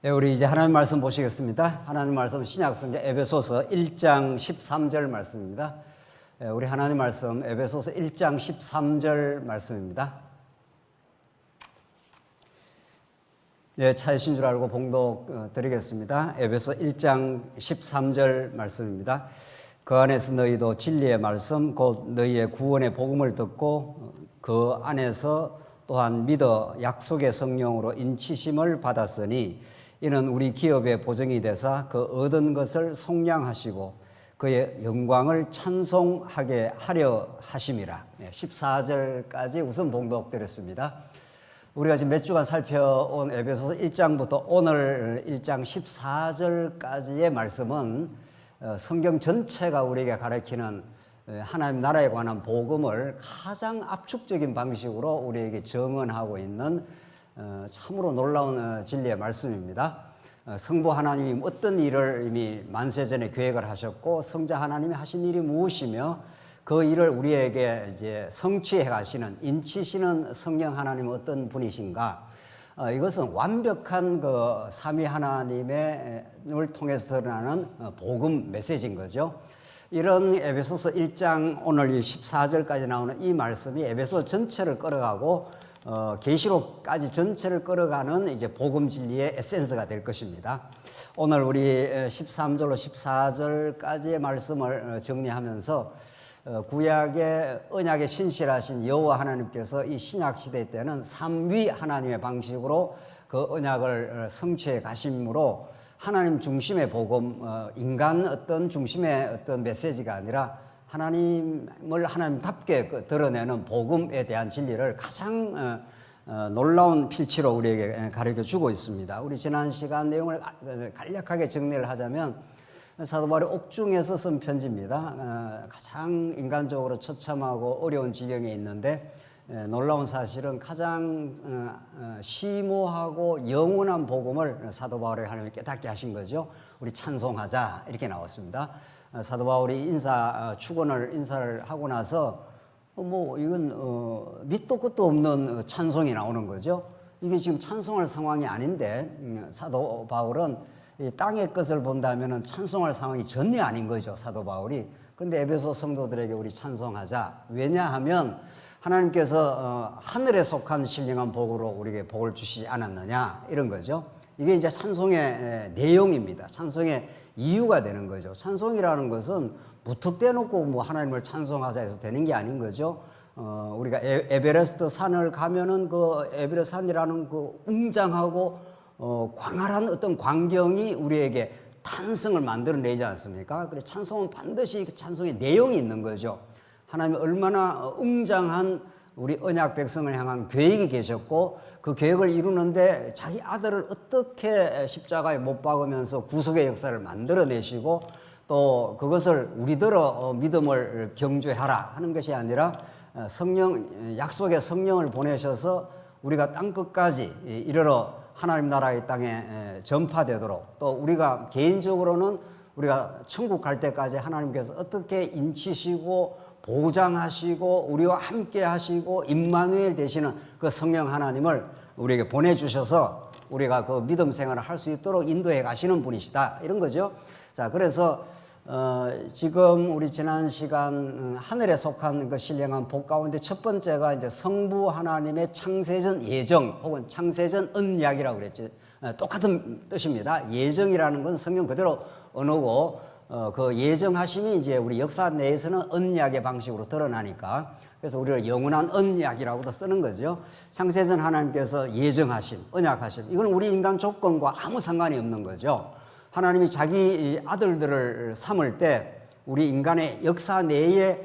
네, 우리 이제 하나님 말씀 보시겠습니다. 하나님 말씀 신약성경 에베소서 1장 13절 말씀입니다. 우리 하나님 말씀 에베소서 1장 13절 말씀입니다. 네, 찾으신 줄 알고 봉독 드리겠습니다. 에베소 1장 13절 말씀입니다. 그 안에서 너희도 진리의 말씀 곧 너희의 구원의 복음을 듣고 그 안에서 또한 믿어 약속의 성령으로 인치심을 받았으니 이는 우리 기업의 보증이 되사 그 얻은 것을 속량하시고 그의 영광을 찬송하게 하려 하심이라. 14절까지 우선 봉독드렸습니다. 우리가 지금 몇 주간 살펴온 에베소서 1장부터 오늘 1장 14절까지의 말씀은 성경 전체가 우리에게 가르치는 하나님 나라에 관한 복음을 가장 압축적인 방식으로 우리에게 정언하고 있는 참으로 놀라운 진리의 말씀입니다. 성부 하나님이 어떤 일을 이미 만세전에 계획을 하셨고 성자 하나님이 하신 일이 무엇이며 그 일을 우리에게 이제 성취해 가시는 인치시는 성령 하나님은 어떤 분이신가? 이것은 완벽한 그 삼위 하나님을 통해서 드러나는 복음 메시지인 거죠. 이런 에베소서 1장 오늘 14절까지 나오는 이 말씀이 에베소 전체를 끌어가고 계시록까지 전체를 끌어가는 이제 복음 진리의 에센스가 될 것입니다. 오늘 우리 13절로 14절까지의 말씀을 정리하면서 구약의 언약에 신실하신 여호와 하나님께서 이 신약 시대 때는 삼위 하나님의 방식으로 그 언약을 성취해 가심으로 하나님 중심의 복음, 인간 어떤 중심의 어떤 메시지가 아니라 하나님을 하나님답게 드러내는 복음에 대한 진리를 가장 놀라운 필치로 우리에게 가르쳐 주고 있습니다. 우리 지난 시간 내용을 간략하게 정리를 하자면 사도 바울이 옥중에서 쓴 편지입니다. 가장 인간적으로 처참하고 어려운 지경에 있는데 놀라운 사실은 가장 심오하고 영원한 복음을 사도 바울이 하나님이 깨닫게 하신 거죠. 우리 찬송하자 이렇게 나왔습니다. 사도 바울이 축원을 인사를 하고 나서 이건 밑도 끝도 없는 찬송이 나오는 거죠. 이게 지금 찬송할 상황이 아닌데 사도 바울은 이 땅의 것을 본다면은 찬송할 상황이 전혀 아닌 거죠, 사도 바울이. 근데 에베소 성도들에게 우리 찬송하자. 왜냐하면 하나님께서 하늘에 속한 신령한 복으로 우리에게 복을 주시지 않았느냐 이런 거죠. 이게 이제 찬송의 내용입니다. 찬송의 이유가 되는 거죠. 찬송이라는 것은 무턱대 놓고 하나님을 찬송하자 해서 되는 게 아닌 거죠. 우리가 에베레스트 산을 가면은 그 에베레스트 산이라는 그 웅장하고 광활한 어떤 광경이 우리에게 탄성을 만들어내지 않습니까? 그래서 찬송은 반드시 그 찬송의 내용이 있는 거죠. 하나님이 얼마나 웅장한 우리 언약 백성을 향한 계획이 계셨고 그 계획을 이루는데 자기 아들을 어떻게 십자가에 못 박으면서 구속의 역사를 만들어내시고 또 그것을 우리들어 믿음을 경주하라 하는 것이 아니라 약속의 성령을 보내셔서 우리가 땅끝까지 이르러 하나님 나라의 땅에 전파되도록 또 우리가 개인적으로는 우리가 천국 갈 때까지 하나님께서 어떻게 인치시고 보장하시고 우리와 함께 하시고 임마누엘 되시는 그 성령 하나님을 우리에게 보내주셔서 우리가 그 믿음 생활을 할 수 있도록 인도해 가시는 분이시다 이런 거죠. 자, 그래서 지금 우리 지난 시간 하늘에 속한 그 신령한 복 가운데 첫 번째가 이제 성부 하나님의 창세전 예정 혹은 창세전 언약이라고 그랬죠. 똑같은 뜻입니다. 예정이라는 건 성경 그대로 언어고 그 예정하심이 이제 우리 역사 내에서는 언약의 방식으로 드러나니까 그래서 우리가 영원한 언약이라고도 쓰는 거죠. 창세전 하나님께서 예정하심, 언약하심 이건 우리 인간 조건과 아무 상관이 없는 거죠. 하나님이 자기 아들들을 삼을 때 우리 인간의 역사 내에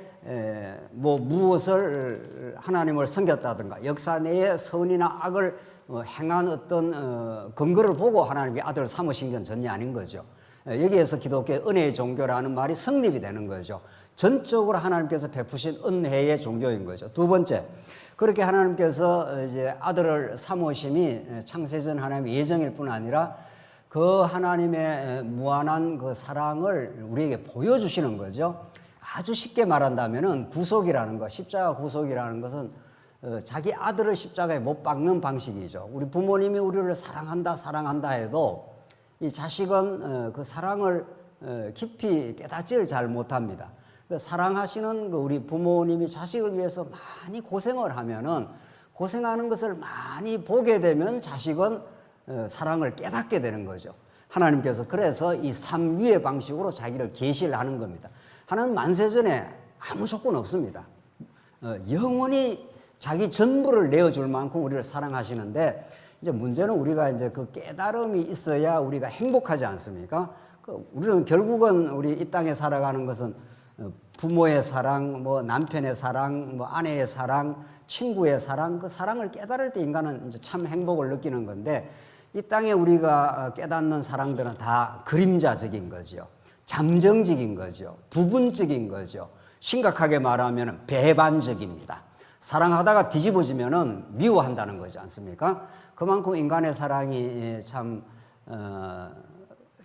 무엇을 하나님을 섬겼다든가 역사 내에 선이나 악을 행한 어떤 근거를 보고 하나님이 아들을 삼으신 건 전혀 아닌 거죠. 여기에서 기독교의 은혜의 종교라는 말이 성립이 되는 거죠. 전적으로 하나님께서 베푸신 은혜의 종교인 거죠. 두 번째, 그렇게 하나님께서 이제 아들을 삼으심이 창세전 하나님의 예정일 뿐 아니라 그 하나님의 무한한 그 사랑을 우리에게 보여주시는 거죠. 아주 쉽게 말한다면은 구속이라는 것, 십자가 구속이라는 것은 자기 아들을 십자가에 못 박는 방식이죠. 우리 부모님이 우리를 사랑한다 해도 이 자식은 그 사랑을 깊이 깨닫지를 잘 못합니다. 사랑하시는 우리 부모님이 자식을 위해서 많이 고생을 하면은 고생하는 것을 많이 보게 되면 자식은 사랑을 깨닫게 되는 거죠. 하나님께서 그래서 이 삼위의 방식으로 자기를 계시를 하는 겁니다. 하나님 만세전에 아무 조건 없습니다. 영원히 자기 전부를 내어줄 만큼 우리를 사랑하시는데, 이제 문제는 우리가 이제 그 깨달음이 있어야 우리가 행복하지 않습니까? 우리는 결국은 우리 이 땅에 살아가는 것은 부모의 사랑, 뭐 남편의 사랑, 뭐 아내의 사랑, 친구의 사랑, 그 사랑을 깨달을 때 인간은 이제 참 행복을 느끼는 건데, 이 땅에 우리가 깨닫는 사랑들은 다 그림자적인 거죠. 잠정적인 거죠. 부분적인 거죠. 심각하게 말하면 배반적입니다. 사랑하다가 뒤집어지면은 미워한다는 거지 않습니까? 그만큼 인간의 사랑이 참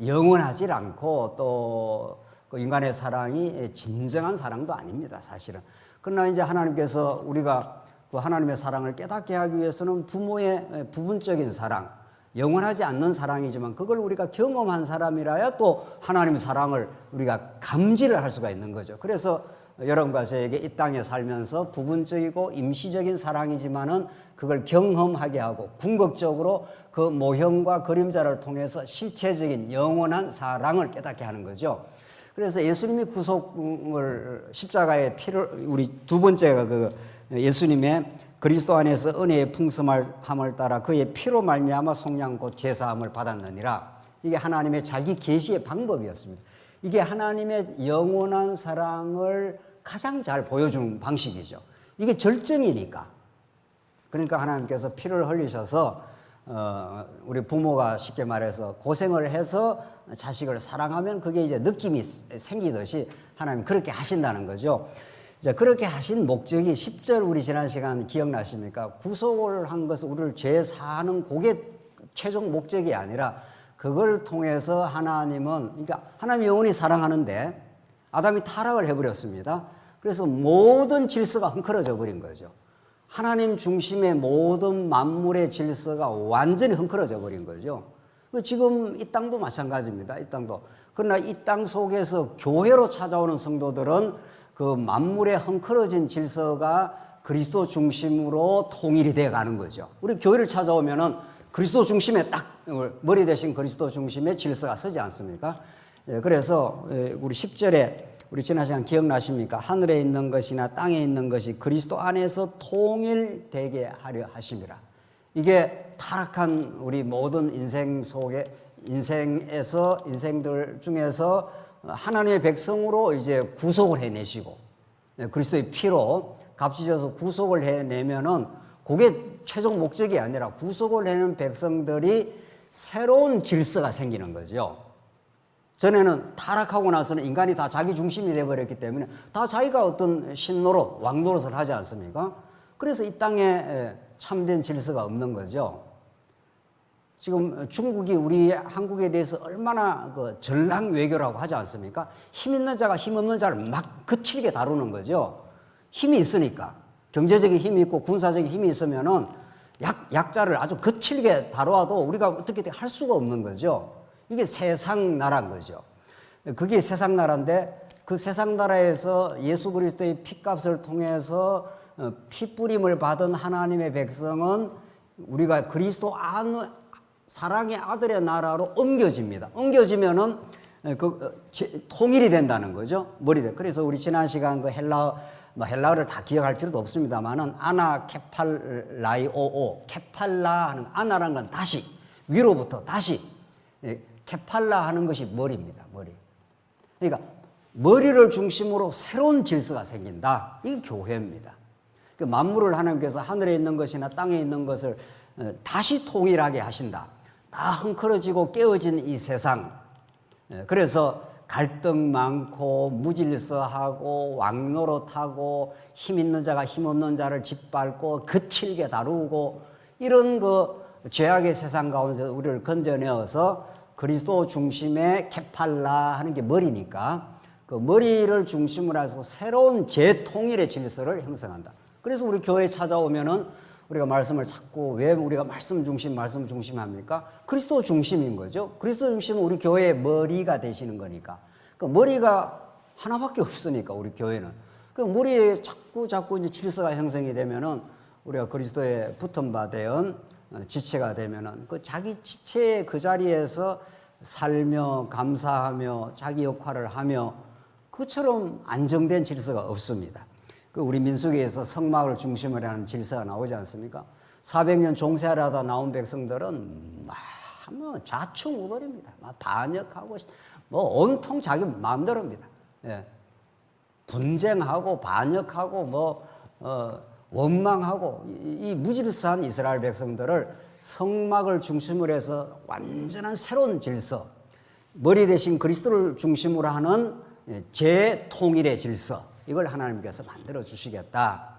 영원하지 않고 또 그 인간의 사랑이 진정한 사랑도 아닙니다, 사실은. 그러나 이제 하나님께서 우리가 그 하나님의 사랑을 깨닫게 하기 위해서는 부모의 부분적인 사랑, 영원하지 않는 사랑이지만 그걸 우리가 경험한 사람이라야 또 하나님의 사랑을 우리가 감지를 할 수가 있는 거죠. 그래서 여러분과 저에게 이 땅에 살면서 부분적이고 임시적인 사랑이지만은 그걸 경험하게 하고 궁극적으로 그 모형과 그림자를 통해서 실체적인 영원한 사랑을 깨닫게 하는 거죠. 그래서 예수님이 구속을 십자가의 피를, 우리 두 번째가 그 예수님의 그리스도 안에서 은혜의 풍성함을 따라 그의 피로 말미암아 속량 곧 제사함을 받았느니라. 이게 하나님의 자기 계시의 방법이었습니다. 이게 하나님의 영원한 사랑을 가장 잘 보여주는 방식이죠. 이게 절정이니까. 그러니까 하나님께서 피를 흘리셔서 우리 부모가 쉽게 말해서 고생을 해서 자식을 사랑하면 그게 이제 느낌이 생기듯이 하나님 그렇게 하신다는 거죠. 이제 그렇게 하신 목적이 10절 우리 지난 시간 기억나십니까? 구속을 한 것은 우리를 죄 사하는 그게 최종 목적이 아니라 그걸 통해서 하나님은, 그러니까 하나님 영원히 사랑하는데 아담이 타락을 해버렸습니다. 그래서 모든 질서가 헝클어져 버린 거죠. 하나님 중심의 모든 만물의 질서가 완전히 헝클어져 버린 거죠. 지금 이 땅도 마찬가지입니다. 이 땅도. 그러나 이 땅 속에서 교회로 찾아오는 성도들은 그 만물의 헝클어진 질서가 그리스도 중심으로 통일이 되어 가는 거죠. 우리 교회를 찾아오면은 그리스도 중심에 딱 머리 대신 그리스도 중심의 질서가 서지 않습니까? 그래서 우리 10절에 우리 지난 시간 기억나십니까? 하늘에 있는 것이나 땅에 있는 것이 그리스도 안에서 통일되게 하려 하심이라. 이게 타락한 우리 모든 인생 속에 인생들 중에서 하나님의 백성으로 이제 구속을 해내시고 그리스도의 피로 값지셔서 구속을 해내면은 그게 최종 목적이 아니라 구속을 해낸 백성들이 새로운 질서가 생기는 거죠. 전에는 타락하고 나서는 인간이 다 자기 중심이 되어버렸기 때문에 다 자기가 어떤 신노릇, 왕노릇을 하지 않습니까? 그래서 이 땅에 참된 질서가 없는 거죠. 지금 중국이 우리 한국에 대해서 얼마나 그 전랑 외교라고 하지 않습니까? 힘 있는 자가 힘 없는 자를 막 거칠게 다루는 거죠. 힘이 있으니까. 경제적인 힘이 있고 군사적인 힘이 있으면은 약자를 아주 거칠게 다루어도 우리가 어떻게 할 수가 없는 거죠. 이게 세상 나라인 거죠. 그게 세상 나라인데 그 세상 나라에서 예수 그리스도의 피값을 통해서 피뿌림을 받은 하나님의 백성은 우리가 그리스도 사랑의 아들의 나라로 옮겨집니다. 옮겨지면은 통일이 된다는 거죠. 그래서 우리 지난 시간 그 헬라어를 다 기억할 필요도 없습니다만은 아나 케팔라이오오, 케팔라 하는 아나라는 건 다시 위로부터 다시, 케팔라 하는 것이 머리입니다. 머리. 그러니까 머리를 중심으로 새로운 질서가 생긴다. 이게 교회입니다. 그 만물을 하나님께서 하늘에 있는 것이나 땅에 있는 것을 다시 통일하게 하신다. 다 헝클어지고 깨어진 이 세상. 그래서 갈등 많고 무질서하고 왕노릇하고 힘 있는 자가 힘 없는 자를 짓밟고 거칠게 다루고 이런 그 죄악의 세상 가운데서 우리를 건져내어서 그리스도 중심의 케팔라 하는 게 머리니까 그 머리를 중심으로 해서 새로운 재통일의 질서를 형성한다. 그래서 우리 교회에 찾아오면은 우리가 말씀을 찾고, 왜 우리가 말씀 중심 합니까? 그리스도 중심인 거죠. 그리스도 중심은 우리 교회의 머리가 되시는 거니까. 그 머리가 하나밖에 없으니까, 우리 교회는. 그 머리에 자꾸 이제 질서가 형성이 되면은 우리가 그리스도에 붙은 바 되은 지체가 되면은 그 자기 지체의 그 자리에서 살며 감사하며 자기 역할을 하며 그처럼 안정된 질서가 없습니다. 그 우리 민수기에서 성막을 중심으로 하는 질서가 나오지 않습니까? 400년 종세하다 나온 백성들은 막 좌충우돌입니다. 막 반역하고 뭐 온통 자기 마음대로입니다. 예. 분쟁하고 반역하고 원망하고 이 무질서한 이스라엘 백성들을 성막을 중심으로 해서 완전한 새로운 질서, 머리 대신 그리스도를 중심으로 하는 재통일의 질서, 이걸 하나님께서 만들어 주시겠다.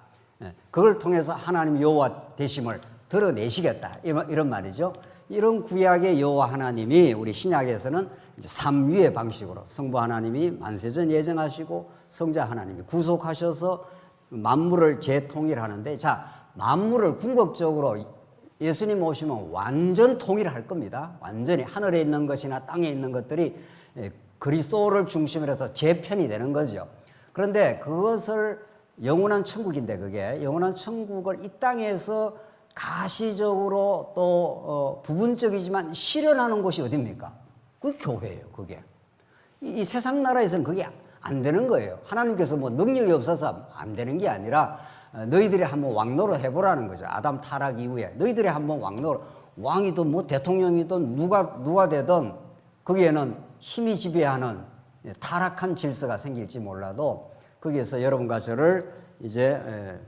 그걸 통해서 하나님 여호와 되심을 드러내시겠다. 이런 말이죠. 이런 구약의 여호와 하나님이 우리 신약에서는 이제 삼위의 방식으로 성부 하나님이 만세전 예정하시고 성자 하나님이 구속하셔서 만물을 재통일하는데, 자, 만물을 궁극적으로 예수님 오시면 완전 통일할 겁니다. 완전히 하늘에 있는 것이나 땅에 있는 것들이 그리스도를 중심으로 해서 재편이 되는 거죠. 그런데 그것을 영원한 천국인데, 그게 영원한 천국을 이 땅에서 가시적으로 또 부분적이지만 실현하는 곳이 어딥니까? 그게 교회예요. 그게 이 세상 나라에서는 그게 안 되는 거예요. 하나님께서 뭐 능력이 없어서 안 되는 게 아니라 너희들이 한번 왕노릇 해보라는 거죠. 아담 타락 이후에 너희들이 한번 왕노릇, 왕이든 뭐 대통령이든 누가 되든 거기에는 힘이 지배하는 타락한 질서가 생길지 몰라도 거기에서 여러분과 저를 이제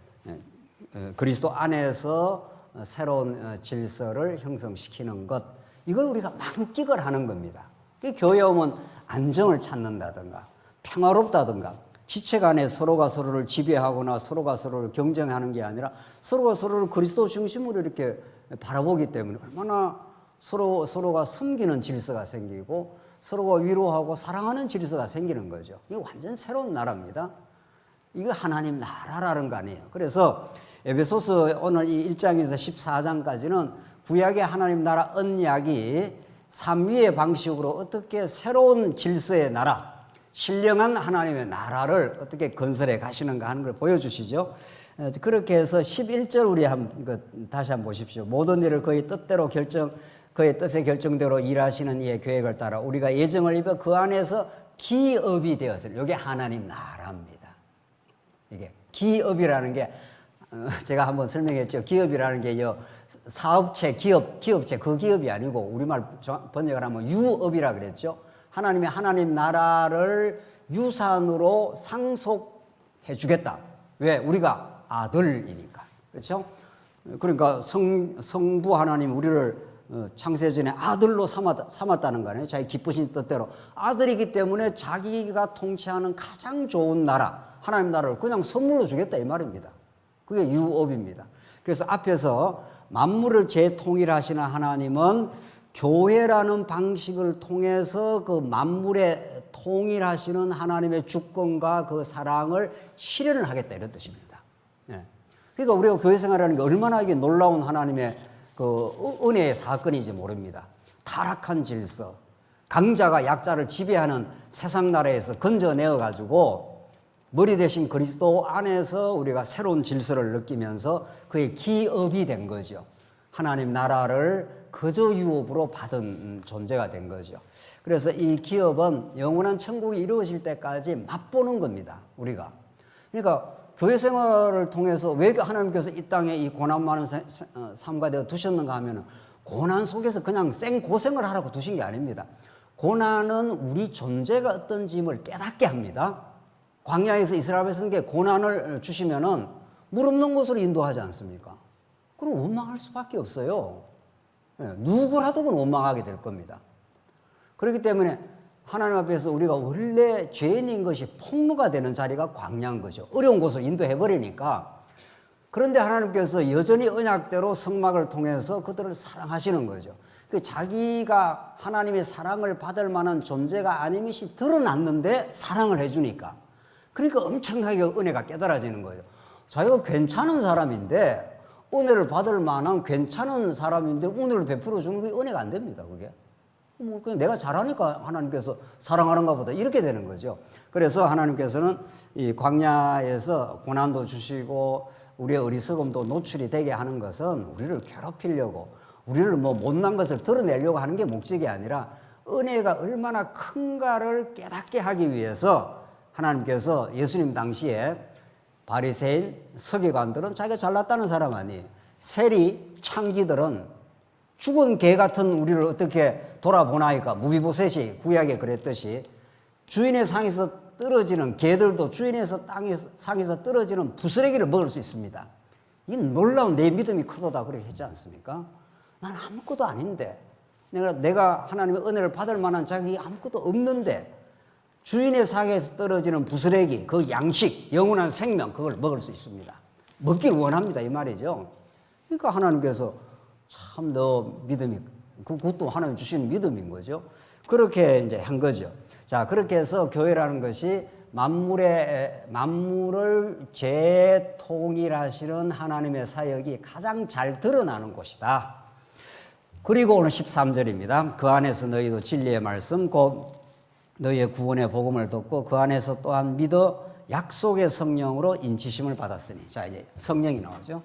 그리스도 안에서 새로운 질서를 형성시키는 것, 이걸 우리가 만끽을 하는 겁니다. 교회 오면 안정을 찾는다든가 평화롭다든가 지체 간에 서로가 서로를 지배하거나 서로가 서로를 경쟁하는 게 아니라 서로가 서로를 그리스도 중심으로 이렇게 바라보기 때문에 얼마나 서로가 섬기는 질서가 생기고 서로가 위로하고 사랑하는 질서가 생기는 거죠. 이게 완전 새로운 나라입니다. 이거 하나님 나라라는 거 아니에요. 그래서 에베소서 오늘 이 1장에서 14장까지는 구약의 하나님 나라 언약이 삼위의 방식으로 어떻게 새로운 질서의 나라, 신령한 하나님의 나라를 어떻게 건설해 가시는가 하는 걸 보여주시죠. 그렇게 해서 11절 우리 다시 한번 보십시오. 모든 일을 그의 뜻의 결정대로 일하시는 이의 계획을 따라 우리가 예정을 입어 그 안에서 기업이 되었어요. 이게 하나님 나라입니다. 이게 기업이라는 게 제가 한번 설명했죠. 기업이라는 게 사업체, 기업체 그 기업이 아니고 우리말 번역을 하면 유업이라 그랬죠. 하나님 나라를 유산으로 상속해 주겠다. 왜? 우리가 아들이니까. 그렇죠? 그러니까 성부 하나님 우리를 창세전에 아들로 삼았다는 거 아니에요. 자기 기쁘신 뜻대로 아들이기 때문에 자기가 통치하는 가장 좋은 나라, 하나님 나라를 그냥 선물로 주겠다 이 말입니다. 그게 유업입니다. 그래서 앞에서 만물을 재통일하시는 하나님은 교회라는 방식을 통해서 그 만물에 통일하시는 하나님의 주권과 그 사랑을 실현을 하겠다 이런 뜻입니다. 그러니까 우리가 교회 생활하는 게 얼마나 이게 놀라운 하나님의 그 은혜의 사건인지 모릅니다. 타락한 질서, 강자가 약자를 지배하는 세상 나라에서 건져내어 가지고 머리 대신 그리스도 안에서 우리가 새로운 질서를 느끼면서 그의 기업이 된 거죠. 하나님 나라를 거저 유업으로 받은 존재가 된 거죠. 그래서 이 기업은 영원한 천국이 이루어질 때까지 맛보는 겁니다. 우리가. 그러니까 교회 생활을 통해서 왜 하나님께서 이 땅에 이 고난 많은 삶과 되어 두셨는가 하면 고난 속에서 그냥 생고생을 하라고 두신 게 아닙니다. 고난은 우리 존재가 어떤지를 깨닫게 합니다. 광야에서 이스라엘 백성에게 고난을 주시면은 물 없는 곳으로 인도하지 않습니까? 그럼 원망할 수밖에 없어요. 누구라도 원망하게 될 겁니다. 그렇기 때문에 하나님 앞에서 우리가 원래 죄인인 것이 폭로가 되는 자리가 광야인 거죠. 어려운 곳으로 인도해버리니까. 그런데 하나님께서 여전히 언약대로 성막을 통해서 그들을 사랑하시는 거죠. 자기가 하나님의 사랑을 받을 만한 존재가 아님이 드러났는데 사랑을 해주니까. 그러니까 엄청나게 은혜가 깨달아지는 거예요. 자기가 괜찮은 사람인데 은혜를 받을 만한 괜찮은 사람인데 은혜를 베풀어 주는 게 은혜가 안 됩니다. 그게 뭐 그냥 내가 잘하니까 하나님께서 사랑하는가 보다 이렇게 되는 거죠. 그래서 하나님께서는 이 광야에서 고난도 주시고 우리의 어리석음도 노출이 되게 하는 것은 우리를 괴롭히려고, 우리를 뭐 못난 것을 드러내려고 하는 게 목적이 아니라 은혜가 얼마나 큰가를 깨닫게 하기 위해서 하나님께서 예수님 당시에 바리새인, 서기관들은 자기가 잘났다는 사람 아니에요. 세리, 창기들은 죽은 개 같은 우리를 어떻게 돌아보나이까, 무비보셋이 구약에 그랬듯이 주인의 상에서 떨어지는 개들도 주인의 상에서 떨어지는 부스러기를 먹을 수 있습니다. 이 놀라운 내 믿음이 크도다 그렇게 했지 않습니까? 난 아무것도 아닌데, 내가 하나님의 은혜를 받을 만한 자격이 아무것도 없는데 주인의 상에서 떨어지는 부스러기, 그 양식, 영원한 생명, 그걸 먹을 수 있습니다. 먹길 원합니다 이 말이죠. 그러니까 하나님께서 참 너 믿음이, 그것도 하나님 주시는 믿음인 거죠. 그렇게 이제 한 거죠. 자, 그렇게 해서 교회라는 것이 만물을 재통일하시는 하나님의 사역이 가장 잘 드러나는 곳이다. 그리고 오늘 13절입니다. 그 안에서 너희도 진리의 말씀 곧 너희의 구원의 복음을 듣고 그 안에서 또한 믿어 약속의 성령으로 인치심을 받았으니. 자, 이제 성령이 나오죠.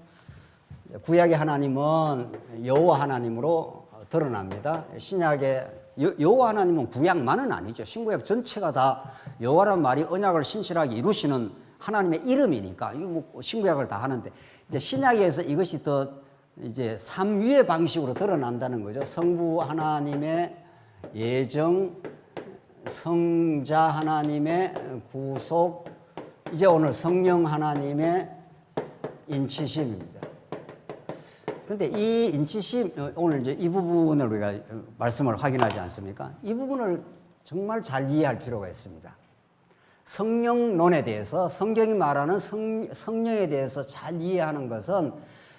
구약의 하나님은 여호와 하나님으로 드러납니다. 신약의 여호와 하나님은 구약만은 아니죠. 신구약 전체가 다 여호와란 말이 언약을 신실하게 이루시는 하나님의 이름이니까 이거 뭐 신구약을 다 하는데, 이제 신약에서 이것이 더 이제 삼위의 방식으로 드러난다는 거죠. 성부 하나님의 예정, 성자 하나님의 구속, 이제 오늘 성령 하나님의 인치심입니다. 근데 이 인치심, 오늘 이제 이 부분을 우리가 말씀을 확인하지 않습니까? 이 부분을 정말 잘 이해할 필요가 있습니다. 성령론에 대해서, 성경이 말하는 성령에 대해서 잘 이해하는 것은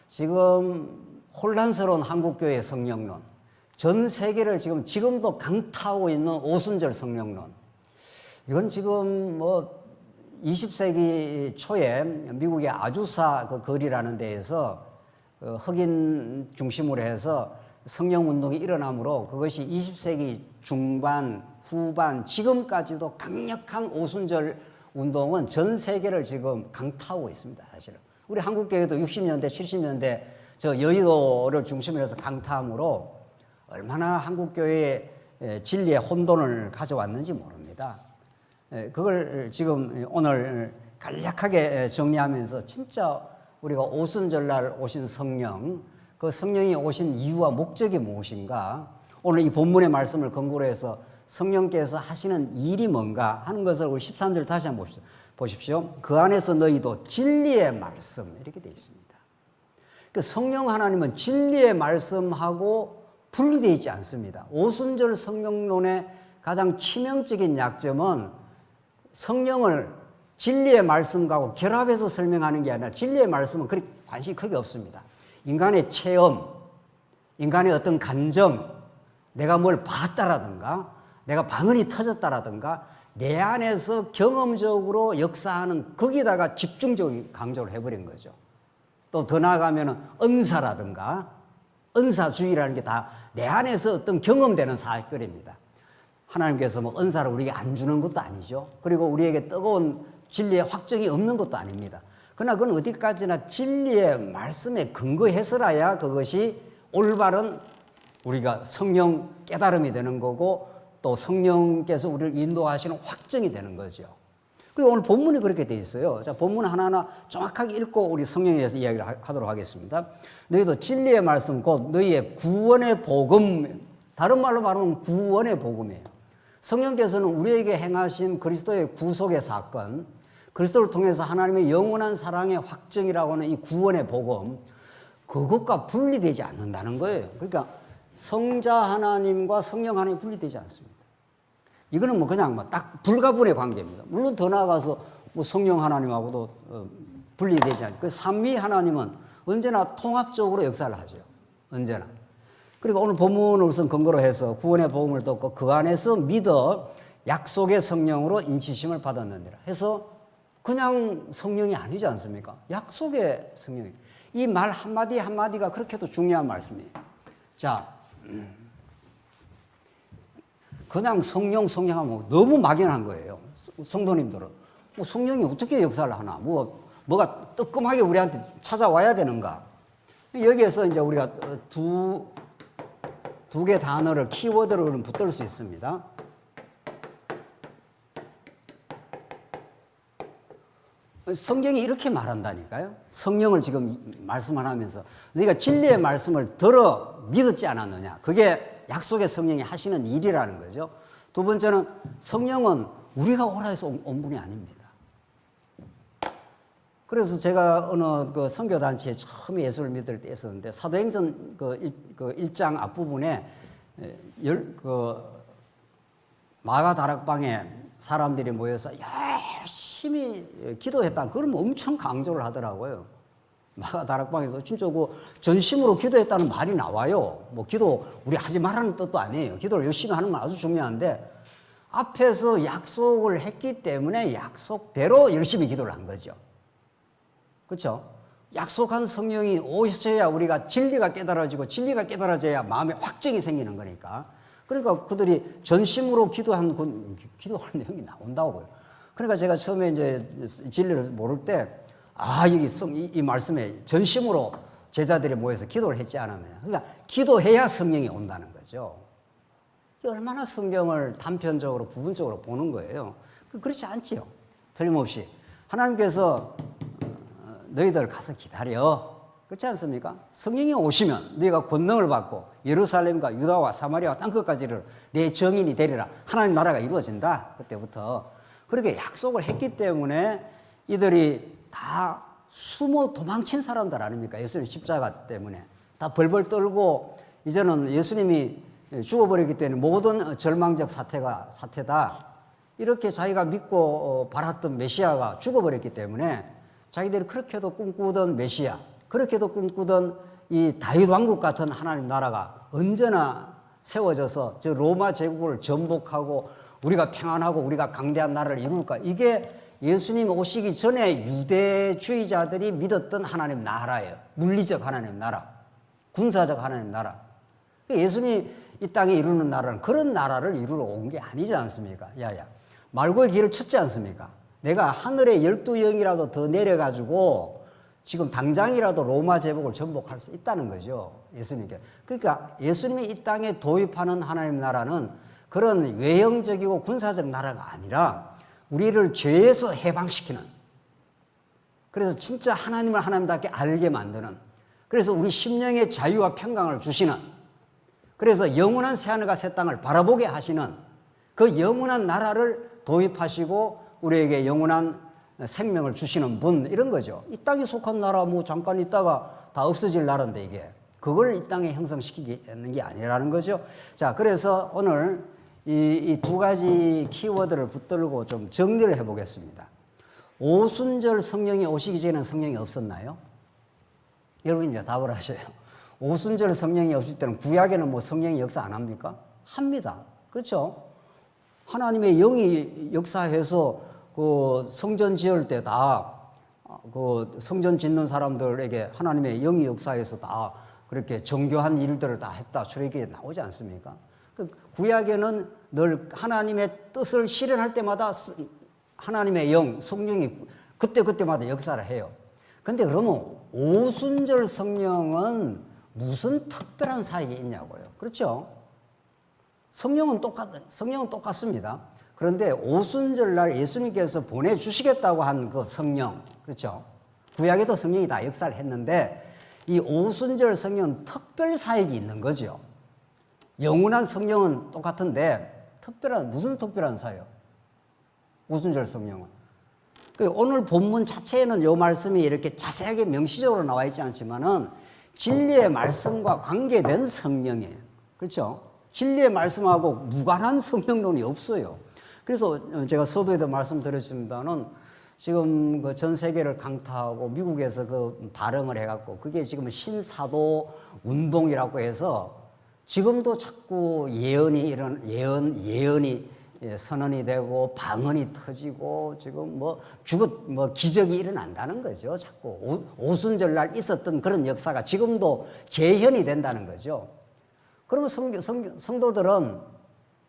지금 혼란스러운 한국교회의 성령론, 전 세계를 지금도 강타하고 있는 오순절 성령론, 이건 지금 뭐 20세기 초에 미국의 아주사 그 거리라는 데에서 흑인 중심으로 해서 성령운동이 일어나므로 그것이 20세기 중반, 후반, 지금까지도 강력한 오순절 운동은 전 세계를 지금 강타하고 있습니다, 사실은. 우리 한국교회도 60년대, 70년대 저 여의도를 중심으로 해서 강타함으로 얼마나 한국교회의 진리의 혼돈을 가져왔는지 모릅니다. 그걸 지금 오늘 간략하게 정리하면서 진짜 우리가 오순절날 오신 성령, 그 성령이 오신 이유와 목적이 무엇인가, 오늘 이 본문의 말씀을 근거로 해서 성령께서 하시는 일이 뭔가 하는 것을 우리 13절 다시 한번 보십시오. 그 안에서 너희도 진리의 말씀, 이렇게 되어 있습니다. 그 성령 하나님은 진리의 말씀하고 분리되어 있지 않습니다. 오순절 성령론의 가장 치명적인 약점은 성령을 진리의 말씀과 결합해서 설명하는 게 아니라 진리의 말씀은 그리 관심이 크게 없습니다. 인간의 체험, 인간의 어떤 감정, 내가 뭘 봤다라든가 내가 방언이 터졌다라든가 내 안에서 경험적으로 역사하는 거기다가 집중적인 강조를 해버린 거죠. 또 더 나아가면 은사라든가 은사주의라는 게 다 내 안에서 어떤 경험되는 사실입니다. 하나님께서 뭐 은사를 우리에게 안 주는 것도 아니죠. 그리고 우리에게 뜨거운 진리의 확정이 없는 것도 아닙니다. 그러나 그건 어디까지나 진리의 말씀에 근거해서라야 그것이 올바른 우리가 성령 깨달음이 되는 거고 또 성령께서 우리를 인도하시는 확정이 되는 거죠. 그리고 오늘 본문이 그렇게 돼 있어요. 자, 본문 하나하나 정확하게 읽고 우리 성령에 대해서 이야기를 하도록 하겠습니다. 너희도 진리의 말씀 곧 너희의 구원의 복음, 다른 말로 말하면 구원의 복음이에요. 성령께서는 우리에게 행하신 그리스도의 구속의 사건, 그리스도를 통해서 하나님의 영원한 사랑의 확정이라고 하는 이 구원의 복음, 그것과 분리되지 않는다는 거예요. 그러니까 성자 하나님과 성령 하나님이 분리되지 않습니다. 이거는 뭐 그냥 딱 불가분의 관계입니다. 물론 더 나아가서 뭐 성령 하나님하고도 분리되지 않고, 그 삼위 하나님은 언제나 통합적으로 역사를 하죠. 언제나. 그리고 오늘 본문을 우선 근거로 해서 구원의 복음을 듣고 그 안에서 믿어 약속의 성령으로 인치심을 받았느니라 해서 그냥 성령이 아니지 않습니까? 약속의 성령이. 이 말 한마디 한마디가 그렇게도 중요한 말씀이에요. 자, 그냥 성령 하면 너무 막연한 거예요. 성도님들은. 뭐 성령이 어떻게 역사를 하나? 뭐가 뜨끔하게 우리한테 찾아와야 되는가? 여기에서 이제 우리가 두 개 단어를, 키워드를 붙들 수 있습니다. 성경이 이렇게 말한다니까요. 성령을 지금 말씀을 하면서 너희가 진리의 말씀을 들어 믿었지 않았느냐. 그게 약속의 성령이 하시는 일이라는 거죠. 두 번째는 성령은 우리가 오라 해서 온 분이 아닙니다. 그래서 제가 어느 그 선교단체에 처음에 예수를 믿을 때 있었는데 사도행전 그 1장 앞부분에 마가다락방에 사람들이 모여서 열심히 기도했다. 그러면 엄청 강조를 하더라고요. 마가다락방에서 진짜 그 전심으로 기도했다는 말이 나와요. 뭐 기도 우리 하지 말라는 뜻도 아니에요. 기도를 열심히 하는 건 아주 중요한데 앞에서 약속을 했기 때문에 약속대로 열심히 기도를 한 거죠. 그렇죠? 약속한 성령이 오셔야 우리가 진리가 깨달아지고 진리가 깨달아져야 마음에 확정이 생기는 거니까. 그러니까 그들이 전심으로 기도하는 내용이 나온다고요. 그러니까 제가 처음에 이제 진리를 모를 때, 여기 이 말씀에 전심으로 제자들이 모여서 기도를 했지 않았느냐. 그러니까 기도해야 성령이 온다는 거죠. 얼마나 성경을 단편적으로, 부분적으로 보는 거예요. 그렇지 않지요. 틀림없이. 하나님께서 너희들 가서 기다려. 그렇지 않습니까? 성령이 오시면 너희가 권능을 받고 예루살렘과 유다와 사마리아와 땅끝까지를 내 정인이 되리라. 하나님 나라가 이루어진다. 그때부터. 그렇게 약속을 했기 때문에 이들이 다 숨어 도망친 사람들 아닙니까? 예수님 십자가 때문에. 다 벌벌 떨고 이제는 예수님이 죽어버렸기 때문에 모든 절망적 사태다. 이렇게 자기가 믿고 바랐던 메시아가 죽어버렸기 때문에 자기들이 그렇게도 꿈꾸던 메시아, 그렇게도 꿈꾸던 이 다윗 왕국 같은 하나님 나라가 언제나 세워져서 저 로마 제국을 전복하고 우리가 평안하고 우리가 강대한 나라를 이룰까? 이게 예수님 오시기 전에 유대주의자들이 믿었던 하나님 나라예요. 물리적 하나님 나라, 군사적 하나님 나라. 예수님이 이 땅에 이루는 나라는 그런 나라를 이루러 온 게 아니지 않습니까? 말고의 길을 쳤지 않습니까? 내가 하늘의 12영이라도 더 내려가지고 지금 당장이라도 로마 제국을 전복할 수 있다는 거죠. 예수님께. 그러니까 예수님이 이 땅에 도입하는 하나님 나라는 그런 외형적이고 군사적 나라가 아니라 우리를 죄에서 해방시키는, 그래서 진짜 하나님을 하나님답게 알게 만드는, 그래서 우리 심령의 자유와 평강을 주시는, 그래서 영원한 새하늘과 새 땅을 바라보게 하시는 그 영원한 나라를 도입하시고 우리에게 영원한 생명을 주시는 분, 이런 거죠. 이 땅에 속한 나라 잠깐 있다가 다 없어질 나라인데 이게 그걸 이 땅에 형성시키는 게 아니라는 거죠. 자, 그래서 오늘 이 두 가지 키워드를 붙들고 좀 정리를 해보겠습니다. 오순절 성령이 오시기 전에는 성령이 없었나요? 여러분 이제 답을 하셔요. 오순절 성령이 없을 때는 구약에는 뭐 성령이 역사 안 합니까? 합니다. 그렇죠? 하나님의 영이 역사해서 그 성전 지을 때 다 그 성전 짓는 사람들에게 하나님의 영이 역사해서 다 그렇게 정교한 일들을 다 했다. 출애굽기에 나오지 않습니까? 그 구약에는 늘 하나님의 뜻을 실현할 때마다 하나님의 영, 성령이 그때마다 역사를 해요. 근데 그러면 오순절 성령은 무슨 특별한 사역이 있냐고요. 그렇죠? 성령은 똑같습니다. 그런데 오순절 날 예수님께서 보내주시겠다고 한 그 성령, 그렇죠? 구약에도 성령이 다 역사를 했는데 이 오순절 성령은 특별 사역이 있는 거죠. 영원한 성령은 똑같은데 무슨 특별한 사역? 오순절 성령은. 오늘 본문 자체에는 이 말씀이 이렇게 자세하게 명시적으로 나와 있지 않지만은 진리의 말씀과 관계된 성령이에요. 그렇죠? 진리의 말씀하고 무관한 성령론이 없어요. 그래서 제가 서두에도 말씀드렸습니다는 지금 그 전 세계를 강타하고 미국에서 그 발음을 해갖고 그게 지금 신사도 운동이라고 해서 지금도 자꾸 예언이 선언이 되고 방언이 터지고 지금 기적이 일어난다는 거죠. 자꾸 오순절날 있었던 그런 역사가 지금도 재현이 된다는 거죠. 그러면 성도들은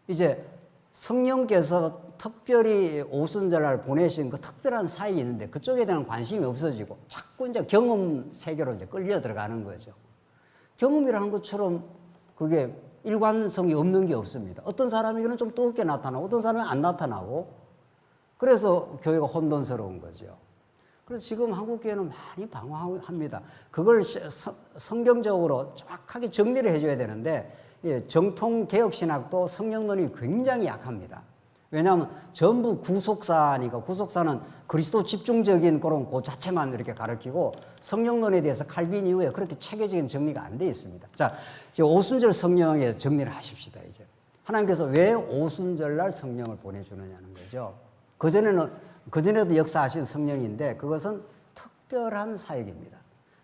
이제 성령께서 특별히 오순절날 보내신 그 특별한 사역이 있는데 그쪽에 대한 관심이 없어지고 자꾸 이제 경험 세계로 이제 끌려 들어가는 거죠. 경험이라는 것처럼 그게 일관성이 없는 게 없습니다. 어떤 사람에게는 좀 뜨겁게 나타나고 어떤 사람은 안 나타나고 그래서 교회가 혼돈스러운 거죠. 그래서 지금 한국교회는 많이 방황합니다. 그걸 성경적으로 정확하게 정리를 해줘야 되는데 정통 개혁신학도 성령론이 굉장히 약합니다. 왜냐하면 전부 구속사니까 구속사는 그리스도 집중적인 그런 그 자체만 이렇게 가르치고 성령론에 대해서 칼빈 이후에 그렇게 체계적인 정리가 안 돼 있습니다. 자, 이제 오순절 성령에 정리를 하십시다. 이제 하나님께서 왜 오순절날 성령을 보내주느냐는 거죠. 그전에도 역사하신 성령인데 그것은 특별한 사역입니다.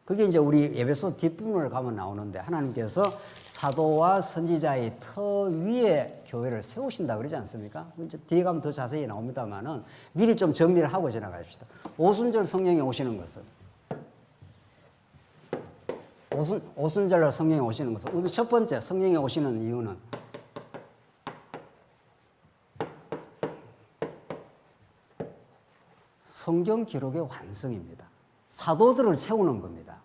그게 이제 우리 에베소 뒷부분을 가면 나오는데 하나님께서 사도와 선지자의 터 위에 교회를 세우신다 그러지 않습니까? 이제 뒤에 가면 더 자세히 나옵니다만은 미리 좀 정리를 하고 지나가십시다. 오순절 성령이 오시는 것은 오순절날 성령이 오시는 것은 우선 첫 번째 성령이 오시는 이유는 성경 기록의 완성입니다. 사도들을 세우는 겁니다.